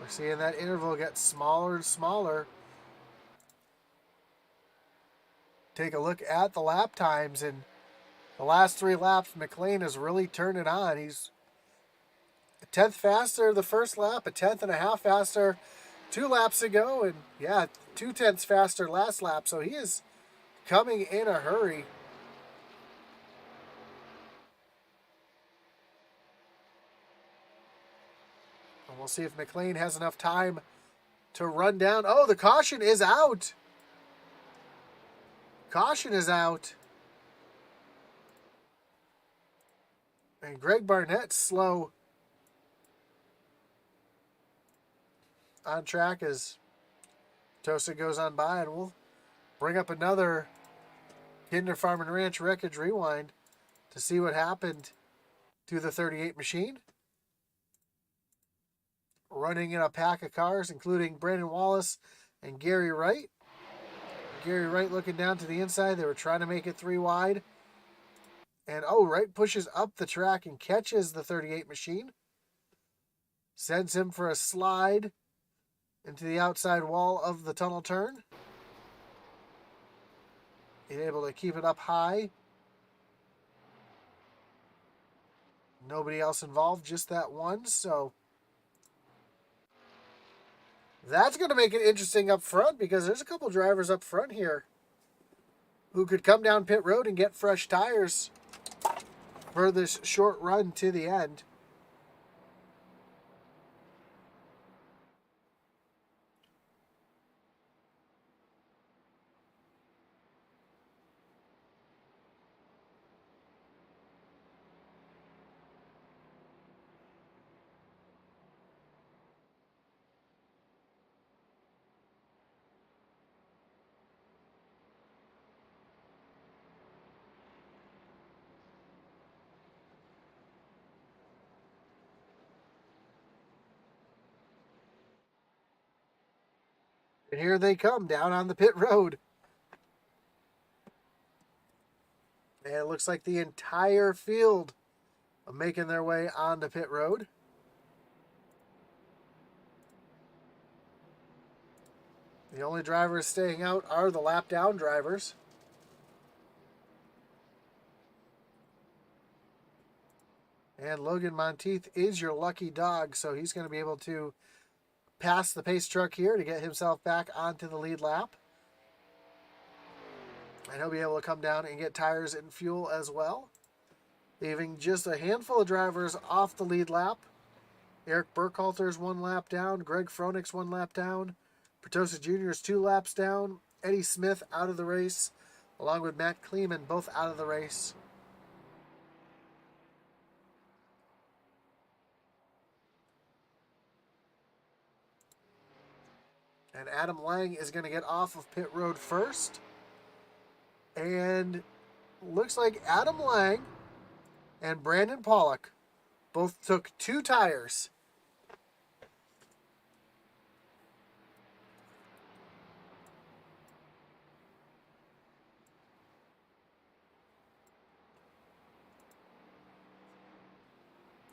We're seeing that interval get smaller and smaller. Take a look at the lap times, and the last 3 laps, McLean has really turned it on. He's a 10th faster the first lap, a 10th and a half faster 2 laps ago, and yeah, 2/10 faster last lap. So he is coming in a hurry. And we'll see if McLean has enough time to run down. Oh, the caution is out. Caution is out. And Greg Barnett's slow on track as Tosa goes on by, and we'll bring up another Kinder Farm and Ranch Wreckage Rewind to see what happened to the 38 machine. Running in a pack of cars, including Brandon Wallace and Gary Wright. Gary Wright looking down to the inside. They were trying to make it 3 wide. And Wright pushes up the track and catches the 38 machine. Sends him for a slide into the outside wall of the tunnel turn. He's able to keep it up high. Nobody else involved, just that one. So that's going to make it interesting up front, because there's a couple drivers up front here who could come down pit road and get fresh tires for this short run to the end. And here they come down on the pit road. And it looks like the entire field are making their way on the pit road. The only drivers staying out are the lap down drivers. And Logan Monteith is your lucky dog, so he's going to be able to pass the pace truck here to get himself back onto the lead lap. And he'll be able to come down and get tires and fuel as well, leaving just a handful of drivers off the lead lap. Eric Burkhalter's 1 lap down. Greg Froenick's 1 lap down. Pertosa Jr. is 2 laps down. Eddie Smith out of the race, along with Matt Kleeman, both out of the race. And Adam Lang is going to get off of pit road first. And looks like Adam Lang and Brandon Pollock both took 2 tires.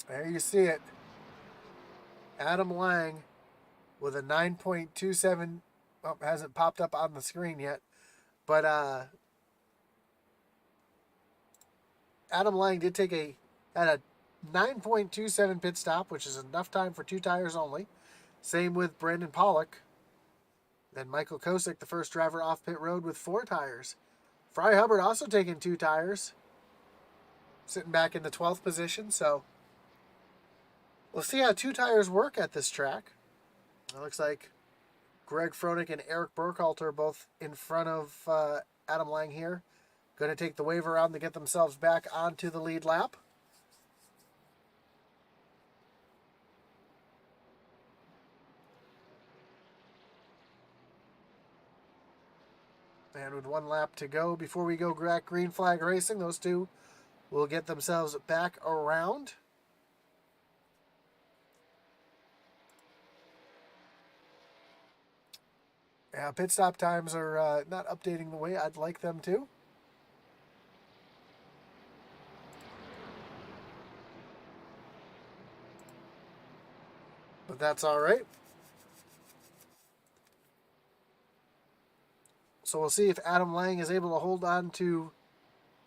There you see it. Adam Lang with a 9.27 Oh, hasn't popped up on the screen yet. But Adam Lang did had a 9.27 pit stop, which is enough time for 2 tires only. Same with Brandon Pollock. Then Michael Kosick, the first driver off pit road with 4 tires. Fry Hubbard also taking 2 tires. Sitting back in the 12th position, so we'll see how 2 tires work at this track. It looks like Greg Froelich and Eric Burkhalter are both in front of Adam Lang here. Going to take the wave around to get themselves back onto the lead lap. And with 1 lap to go before we go green flag racing, those two will get themselves back around. Yeah, pit stop times are not updating the way I'd like them to. But that's all right. So we'll see if Adam Lang is able to hold on to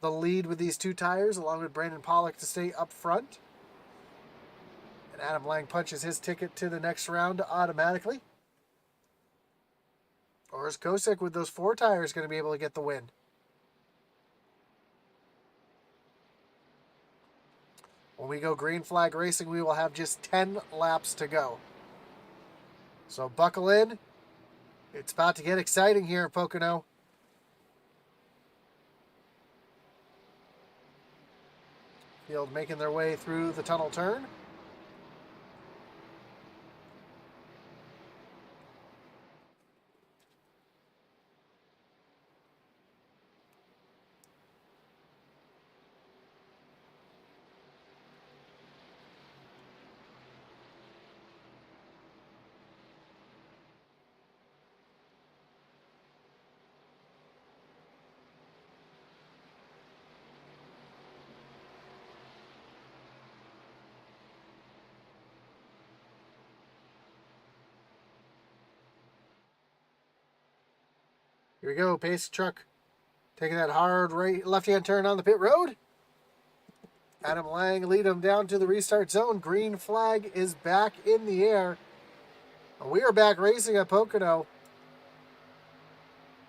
the lead with these 2 tires, along with Brandon Pollock to stay up front. And Adam Lang punches his ticket to the next round automatically. Or is Kosick with those 4 tires going to be able to get the win? When we go green flag racing, we will have just 10 laps to go. So buckle in. It's about to get exciting here in Pocono. Field making their way through the tunnel turn. Here we go, pace truck taking that hard right left-hand turn on the pit road. Adam Lang lead him down to the restart zone. Green flag is back in the air. We are back racing at Pocono.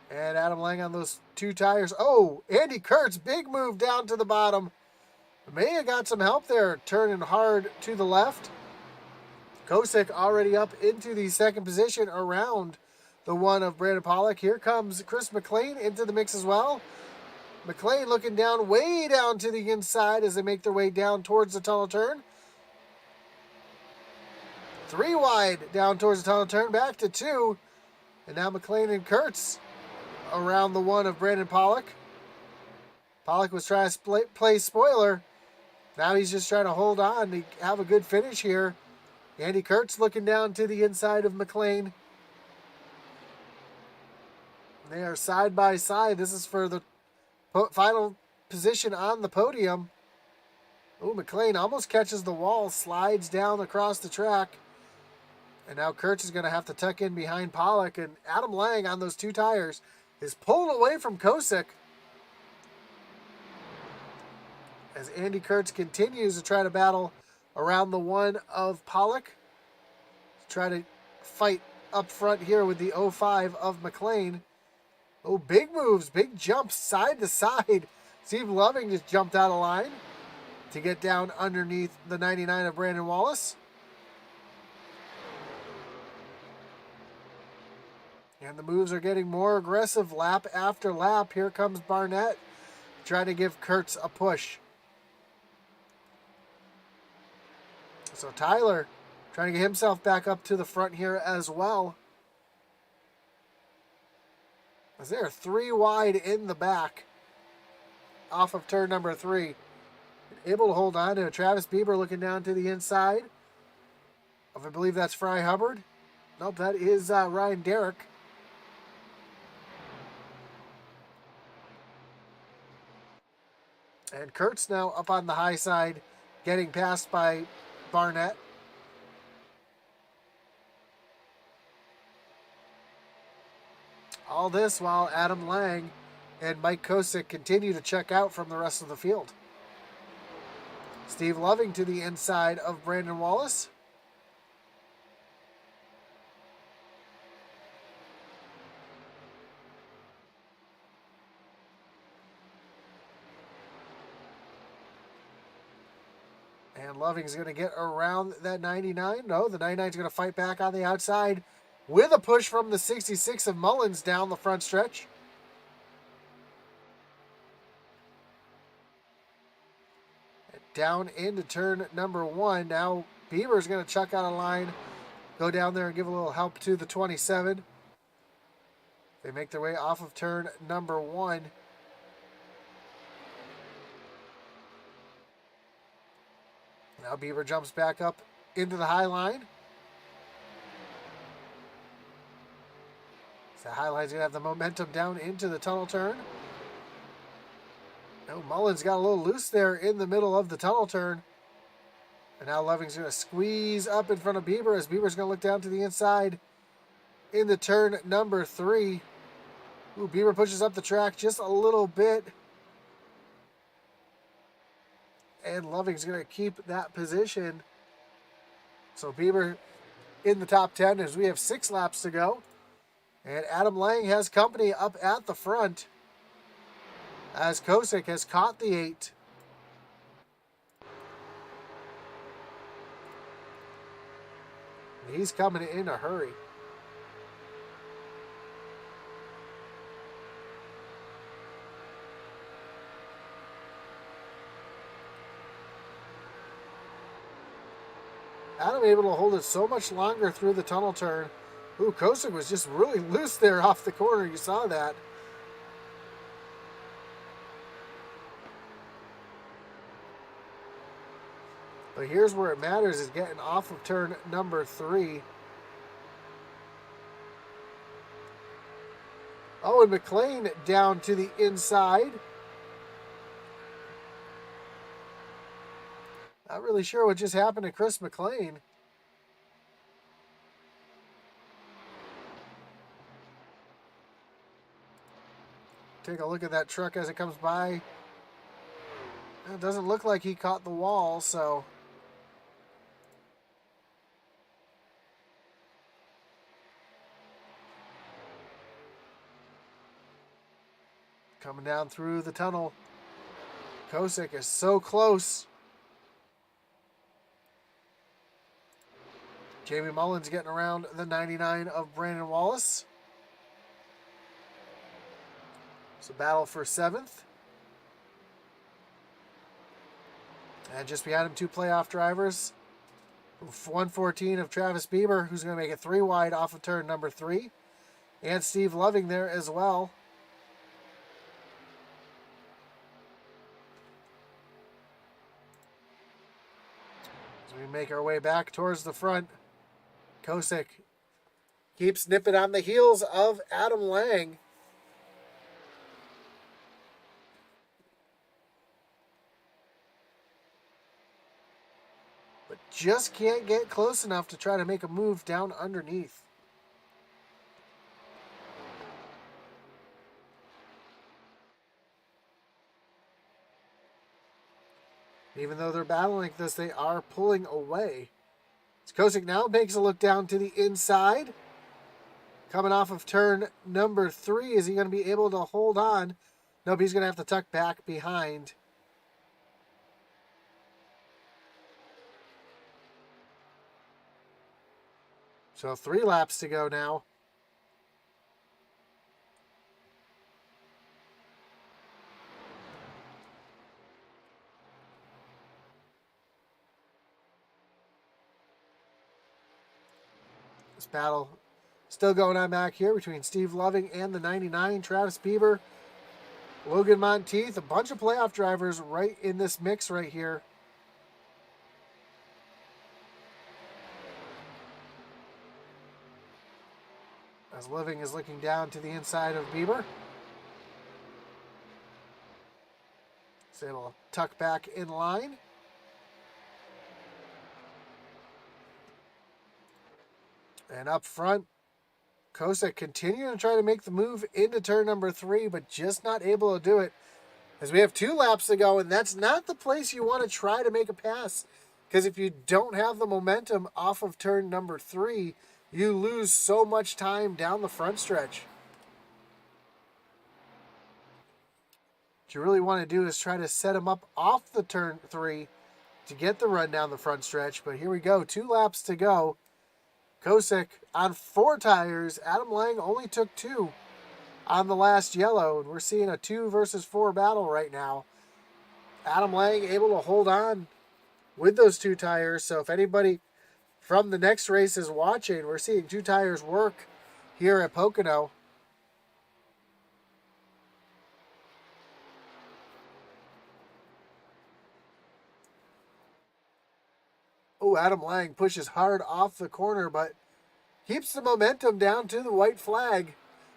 And Adam Lang on those 2 tires. Oh, Andy Kurtz, big move down to the bottom. May have got some help there, turning hard to the left. Kosick already up into the 2nd position around the one of Brandon Pollock. Here comes Chris McLean into the mix as well. McLean looking down, way down to the inside as they make their way down towards the tunnel turn. 3 wide down towards the tunnel turn, back to 2. And now McLean and Kurtz around the one of Brandon Pollock. Pollock was trying to play spoiler. Now he's just trying to hold on to have a good finish here. Andy Kurtz looking down to the inside of McLean. They are side by side. This is for the final position on the podium. Oh, McLean almost catches the wall, slides down across the track. And now Kurtz is going to have to tuck in behind Pollock. And Adam Lang on those 2 tires is pulled away from Kosick. As Andy Kurtz continues to try to battle around the one of Pollock. Try to fight up front here with the 05 of McLean. Oh, big moves, big jumps side to side. Steve Loving just jumped out of line to get down underneath the 99 of Brandon Wallace. And the moves are getting more aggressive lap after lap. Here comes Barnett trying to give Kurtz a push. So Tyler trying to get himself back up to the front here as well. As they're 3 wide in the back off of turn number 3. Able to hold on to Travis Bieber looking down to the inside of, I believe that's Fry Hubbard. Nope, that is Ryan Derrick. And Kurtz now up on the high side, getting passed by Barnett. All this while Adam Lang and Mike Kosick continue to check out from the rest of the field. Steve Loving to the inside of Brandon Wallace. And Loving's going to get around that 99. No, the 99 is going to fight back on the outside with a push from the 66 of Mullins down the front stretch. And down into turn number 1. Now Bieber's going to chuck out a line, go down there and give a little help to the 27. They make their way off of turn number 1. Now Bieber jumps back up into the high line. So the high line's going to have the momentum down into the tunnel turn. No, Mullins got a little loose there in the middle of the tunnel turn. And now Loving's going to squeeze up in front of Bieber as Bieber's going to look down to the inside in the turn number 3. Ooh, Bieber pushes up the track just a little bit. And Loving's going to keep that position. So Bieber in the top 10 as we have 6 laps to go. And Adam Lang has company up at the front as Kosick has caught the 8. He's coming in a hurry. Adam able to hold it so much longer through the tunnel turn. Ooh, Kosick was just really loose there off the corner. You saw that. But here's where it matters, is getting off of turn number 3. Oh, and McLean down to the inside. Not really sure what just happened to Chris McLean. Take a look at that truck as it comes by. It doesn't look like he caught the wall, so... Coming down through the tunnel. Kosick is so close. Jamie Mullins getting around the 99 of Brandon Wallace. It's a battle for 7th. And just behind him, 2 playoff drivers. 114 of Travis Bieber, who's going to make it 3 wide off of turn number 3. And Steve Loving there as well. As we make our way back towards the front, Kosick keeps nipping on the heels of Adam Lang. But just can't get close enough to try to make a move down underneath. Even though they're battling like this, they are pulling away. Kosick now makes a look down to the inside. Coming off of turn number 3. Is he going to be able to hold on? Nope, he's going to have to tuck back behind. So 3 laps to go now. This battle still going on back here between Steve Loving and the 99, Travis Bieber, Logan Monteith, a bunch of playoff drivers right in this mix right here. As Loving is looking down to the inside of Bieber. He's able to tuck back in line. And up front, Kosick continuing to try to make the move into turn number 3, but just not able to do it. As we have 2 laps to go, and that's not the place you want to try to make a pass. Because if you don't have the momentum off of turn number 3, you lose so much time down the front stretch. What you really want to do is try to set him up off the turn 3 to get the run down the front stretch. But here we go, 2 laps to go. Kosick on 4 tires. Adam Lang only took 2 on the last yellow. And we're seeing a 2 versus 4 battle right now. Adam Lang able to hold on with those 2 tires. So if anybody from the next race is watching, we're seeing 2 tires work here at Pocono. Oh, Adam Lang pushes hard off the corner, but keeps the momentum down to the white flag.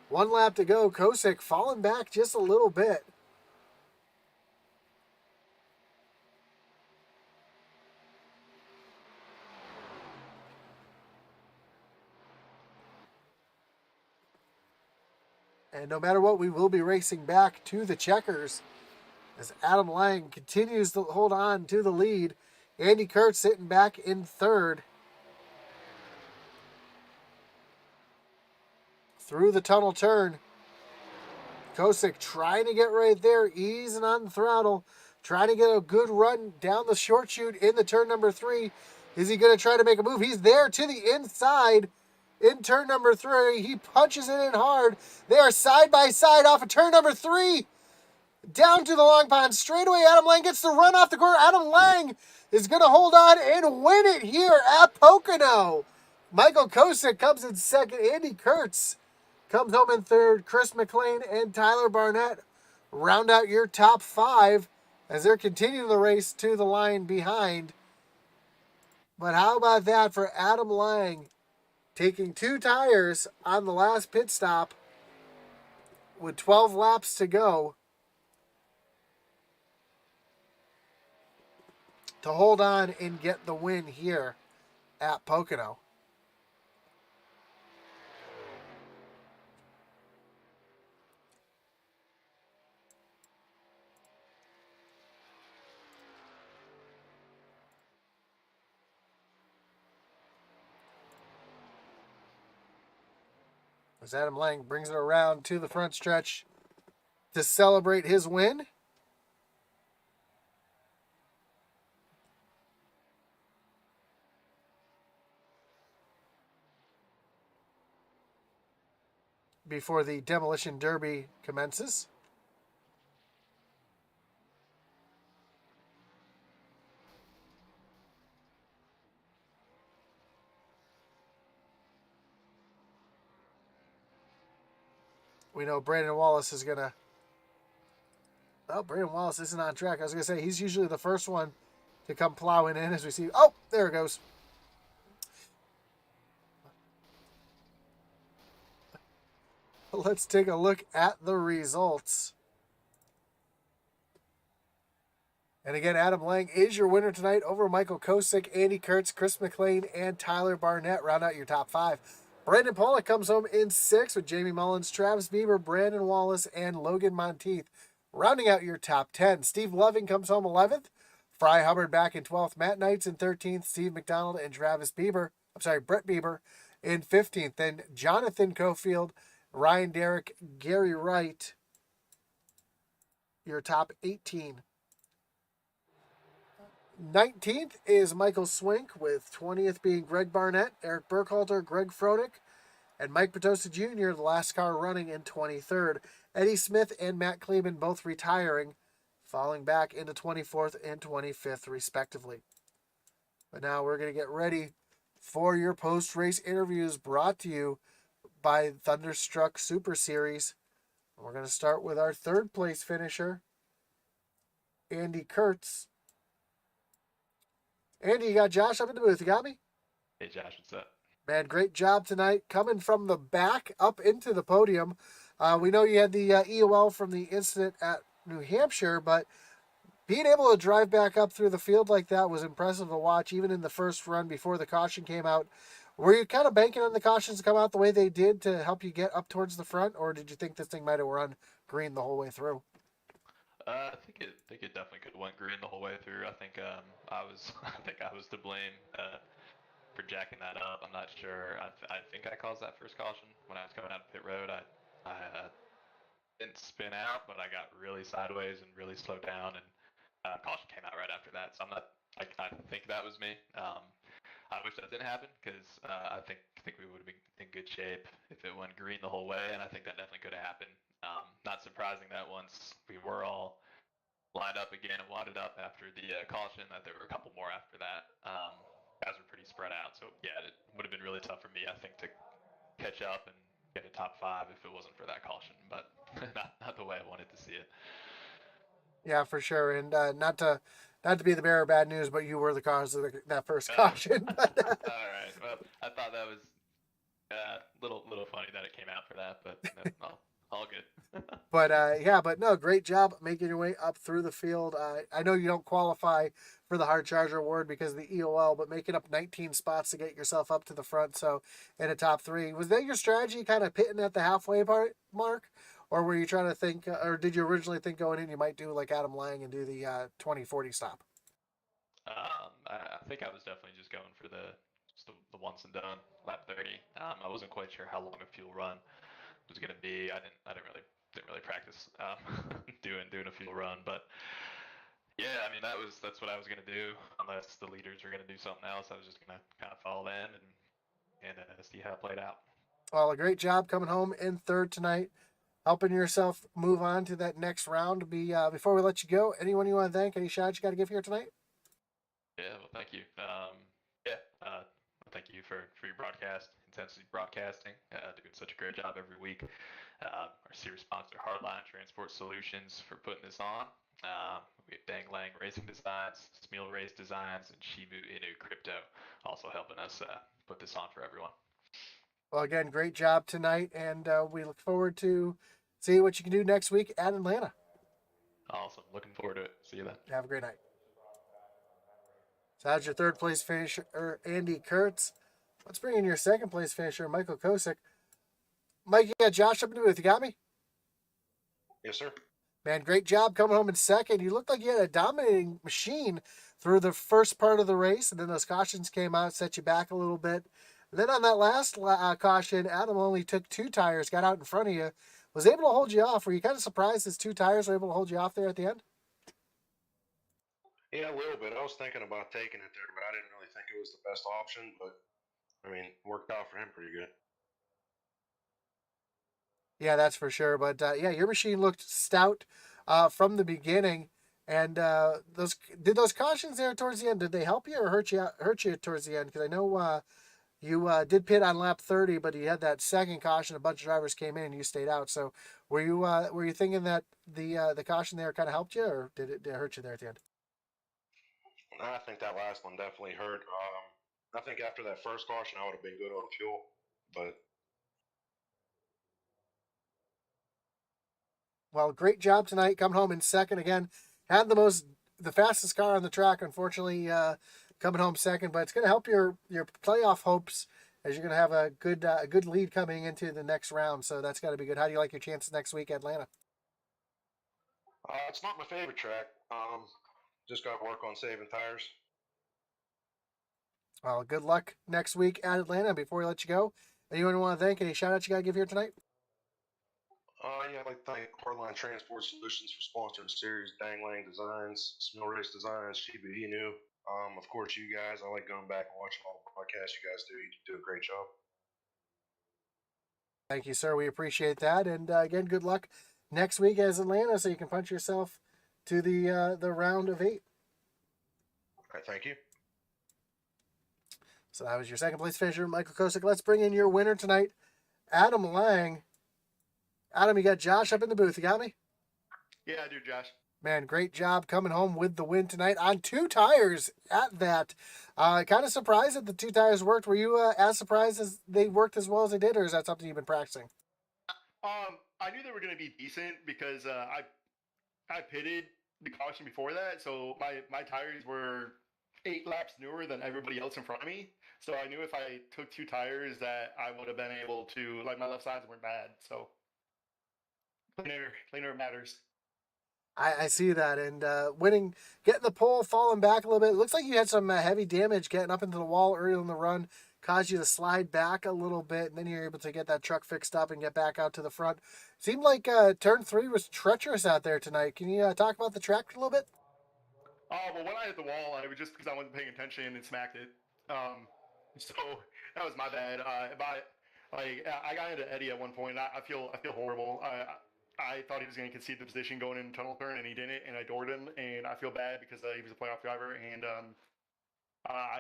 1 lap to go. Kosick falling back just a little bit. And no matter what, we will be racing back to the checkers as Adam Lang continues to hold on to the lead. Andy Kurtz sitting back in 3rd. Through the tunnel turn. Kosick trying to get right there, easing on the throttle, trying to get a good run down the short chute in the turn number 3. Is he going to try to make a move? He's there to the inside in turn number 3. He punches it in hard. They are side by side off of turn number 3. Down to the long pond straightaway. Adam Lang gets the run off the corner. Adam Lang is going to hold on and win it here at Pocono. Michael Kosick comes in 2nd. Andy Kurtz comes home in 3rd. Chris McLean and Tyler Barnett round out your top 5 as they're continuing the race to the line behind. But how about that for Adam Lang taking 2 tires on the last pit stop with 12 laps to go to hold on and get the win here at Pocono. As Adam Lang brings it around to the front stretch to celebrate his win. Before the Demolition Derby commences. We know Brandon Wallace is going to... Oh, Brandon Wallace isn't on track. I was going to say, he's usually the first one to come plowing in as we see... Oh, there it goes. Let's take a look at the results. And again, Adam Lang is your winner tonight over Michael Kosick, Andy Kurtz, Chris McLean, and Tyler Barnett. Round out your top 5. Brandon Pollock comes home in 6th with Jamie Mullins, Travis Bieber, Brandon Wallace, and Logan Monteith. Rounding out your top 10. Steve Loving comes home 11th. Fry Hubbard back in 12th. Matt Knights in 13th. Steve McDonald and Brett Bieber in 15th. Then Jonathan Cofield, Ryan Derrick, Gary Wright, your top 18. 19th is Michael Swink, with 20th being Greg Barnett, Eric Burkhalter, Greg Fronick, and Mike Petosa Jr., the last car running in 23rd. Eddie Smith and Matt Kleeman both retiring, falling back into 24th and 25th, respectively. But now we're going to get ready for your post-race interviews brought to you by Thunderstruck Super Series. We're going to start with our 3rd place finisher, Andy Kurtz. Andy, you got Josh up in the booth. You got me? Hey, Josh, what's up? Man, great job tonight. Coming from the back up into the podium. We know you had the EOL from the incident at New Hampshire, but being able to drive back up through the field like that was impressive to watch, even in the first run before the caution came out. Were you kind of banking on the cautions to come out the way they did to help you get up towards the front, or did you think this thing might have run green the whole way through? I think it definitely could have went green the whole way through. I think I was I think I was to blame for jacking that up. I'm not sure. I think I caused that first caution when I was coming out of pit road. I didn't spin out, but I got really sideways and really slowed down, and caution came out right after that. So I'm not. I think that was me. I wish that didn't happen because I think we would have been in good shape if it went green the whole way, and I think that definitely could have happened. Not surprising that once we were all lined up again and wadded up after the caution, that there were a couple more after that. Guys were pretty spread out, so yeah, it would have been really tough for me, I think, to catch up and get a top five if it wasn't for that caution, but not the way I wanted to see it. Yeah, for sure. And not to be the bearer of bad news, but you were the cause of that first Uh, caution. all right. Well, I thought that was little funny that it came out for that, but no, all good. But no, great job making your way up through the field. I know you don't qualify for the Hard Charger Award because of the EOL, but making up 19 spots to get yourself up to the front, so in a top three. Was that your strategy, kind of pitting at the halfway part mark, or were you trying to think, or did you originally think going in you might do like Adam Lang and do the 2040 stop? I think I was definitely just going for the once and done lap 30. I wasn't quite sure how long a fuel run was going to be. I didn't really practice doing a fuel run, but yeah, I mean that's what I was going to do. Unless the leaders were going to do something else, I was just going to kind of follow them and see how it played out. Well, a great job coming home in third tonight, helping yourself move on to that next round. Before we let you go, anyone you want to thank? Any shots you got to give here tonight? Yeah, well, thank you. Yeah, thank you for your broadcast, intensity broadcasting, doing such a great job every week. Our series sponsor, Hardline Transport Solutions, for putting this on. We have Dang Lang Racing Designs, Smeal Race Designs, and Shibu Inu Crypto also helping us put this on for everyone. Well, again, great job tonight, and we look forward to seeing what you can do next week at Atlanta. Awesome. Looking forward to it. See you then. Have a great night. So how's your third place finisher, Andy Kurtz? Let's bring in your second place finisher, Michael Kosick. Mike, you got Josh up in the booth. You got me? Yes, sir. Man, great job coming home in second. You looked like you had a dominating machine through the first part of the race, and then those cautions came out, set you back a little bit. And then on that last caution, Adam only took two tires, got out in front of you, was able to hold you off. Were you kind of surprised his two tires were able to hold you off there at the end? Yeah, a little bit. I was thinking about taking it there, but I didn't really think it was the best option. But I mean, worked out for him pretty good. Yeah, that's for sure. But yeah, your machine looked stout from the beginning. And those cautions there towards the end, did they help you or hurt you towards the end? Because I know you did pit on lap 30, but you had that second caution. A bunch of drivers came in, and you stayed out. So were you thinking that the caution there kind of helped you, or did it hurt you there at the end? I think that last one definitely hurt. I think after that first caution, I would have been good on fuel, but Well, great job tonight. Coming home in second again. Had the fastest car on the track. Unfortunately, coming home second, but it's going to help your playoff hopes as you're going to have a good lead coming into the next round. So that's got to be good. How do you like your chances next week, Atlanta? it's not my favorite track. Just got to work on saving tires. Well, good luck next week at Atlanta. Before we let you go, anyone want to thank? Any shout outs you got to give here tonight? Yeah, I'd like to thank Hardline Transport Solutions for sponsoring the series, Dang Lang Designs, Smill Race Designs, Shiba Inu. Of course, you guys. I like going back and watching all the podcasts you guys do. You do a great job. Thank you, sir. We appreciate that. And again, good luck next week as Atlanta, so you can punch yourself to the round of 8. All right, thank you. So that was your second place finisher, Michael Kosick. Let's bring in your winner tonight, Adam Lang. Adam, you got Josh up in the booth. You got me? Yeah, I do, Josh. Man, great job coming home with the win tonight on 2 tires at that. Kind of surprised that the 2 tires worked. Were you as surprised as they worked as well as they did, or is that something you've been practicing? I knew they were going to be decent because I pitted the caution before that, so my tires were 8 laps newer than everybody else in front of me. So I knew if I took 2 tires that I would have been able to, like, my left sides weren't bad. So cleaner matters. I see that, and getting the pole, falling back a little bit. It looks like you had some heavy damage getting up into the wall early in the run, caused you to slide back a little bit, and then you're able to get that truck fixed up and get back out to the front. Seemed like turn 3 was treacherous out there tonight. Can you talk about the track a little bit? Oh, well, when I hit the wall, it was just because I wasn't paying attention and smacked it. So that was my bad. I got into Eddie at one point. I feel horrible. I thought he was going to concede the position going in tunnel turn, and he didn't. And I doored him, and I feel bad because he was a playoff driver, and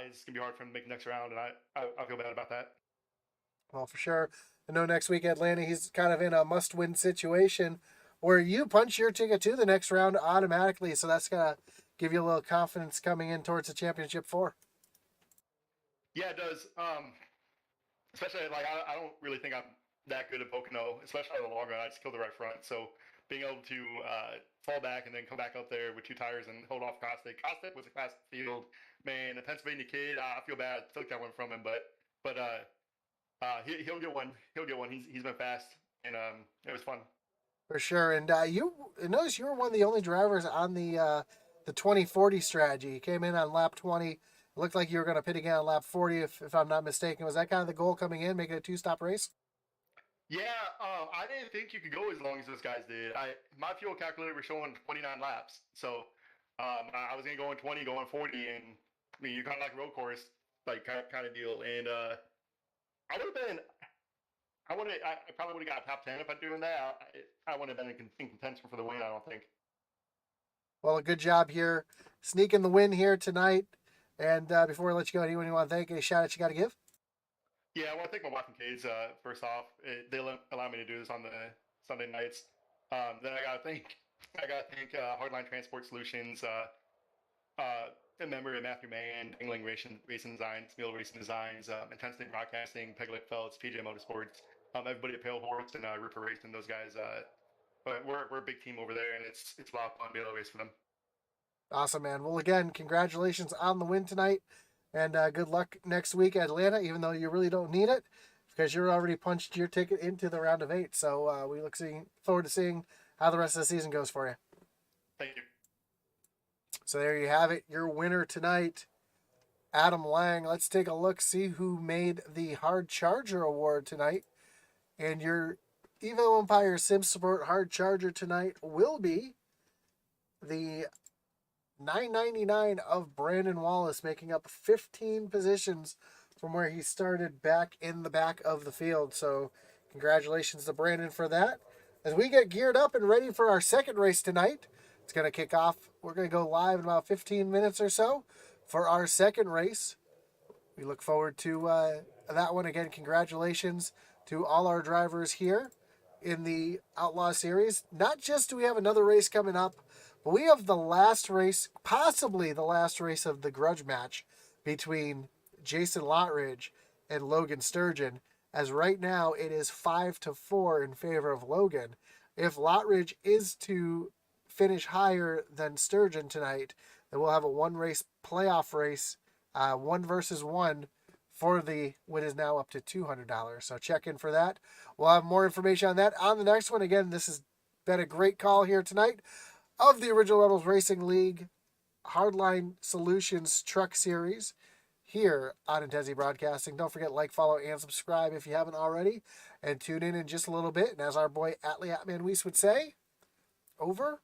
it's gonna be hard for him to make the next round, and I feel bad about that. Well, for sure. I know next week Atlanta, he's kind of in a must-win situation where you punch your ticket to the next round automatically. So that's gonna give you a little confidence coming in towards the championship 4. Yeah, it does. Especially like I don't really think I'm that good at Pocono, especially on the long run. I just killed the right front, so being able to fall back and then come back up there with 2 tires and hold off Kostic. Kostic was a fast field, man. The Pennsylvania kid, I feel bad. Took that one from him, but he'll get one. He'll get one. He's been fast, and it was fun. For sure. And I noticed you were one of the only drivers on the 2040 strategy. You came in on lap 20. It looked like you were going to pit again on lap 40, if I'm not mistaken. Was that kind of the goal coming in, making a 2-stop race? Yeah, I didn't think you could go as long as those guys did. My fuel calculator was showing 29 laps, so I was gonna go in 20, go in 40, and I mean you kind of like road course like kind of deal. And I would have been, I probably would have got top 10 if I'm doing that. I wouldn't have been in contention for the win. I don't think. Well, a good job here, sneaking the win here tonight. And before I let you go, anyone you want to thank, any shout outs you got to give? Yeah, I want to thank my wife and kids. First off, they allow me to do this on the Sunday nights. Then I gotta thank Hardline Transport Solutions, a member of Matthew Mann, Engling Racing Designs, Mill Racing Designs, Intensity Broadcasting, Peglet Felts, PJ Motorsports, everybody at Pale Horse and Ripper Racing. Those guys, but we're a big team over there, and it's a lot of fun to be able to race for them. Awesome, man. Well, again, congratulations on the win tonight. And good luck next week at Atlanta, even though you really don't need it because you're already punched your ticket into the round of 8. So we look forward to seeing how the rest of the season goes for you. Thank you. So there you have it. Your winner tonight, Adam Lang. Let's take a look, see who made the Hard Charger Award tonight. And your Evo Empire Sim Support Hard Charger tonight will be the 999 of Brandon Wallace, making up 15 positions from where he started back in the back of the field. So congratulations to Brandon for that. As we get geared up and ready for our second race tonight, it's going to kick off. We're going to go live in about 15 minutes or so for our second race. We look forward to that one. Again, congratulations to all our drivers here in the Outlaw Series. Not just do we have another race coming up, but we have the last race, possibly the last race of the grudge match between Jason Lottridge and Logan Sturgeon, as right now it is 5-4 in favor of Logan. If Lottridge is to finish higher than Sturgeon tonight, then we'll have a one-race playoff race, 1 versus 1, for the what is now up to $200. So check in for that. We'll have more information on that on the next one. Again, this has been a great call here tonight of the Original Rebels Racing League Hardline Solutions Truck Series here on Intensity Broadcasting. Don't forget, like, follow, and subscribe if you haven't already. And tune in just a little bit. And as our boy Atlee Atman Weiss would say, over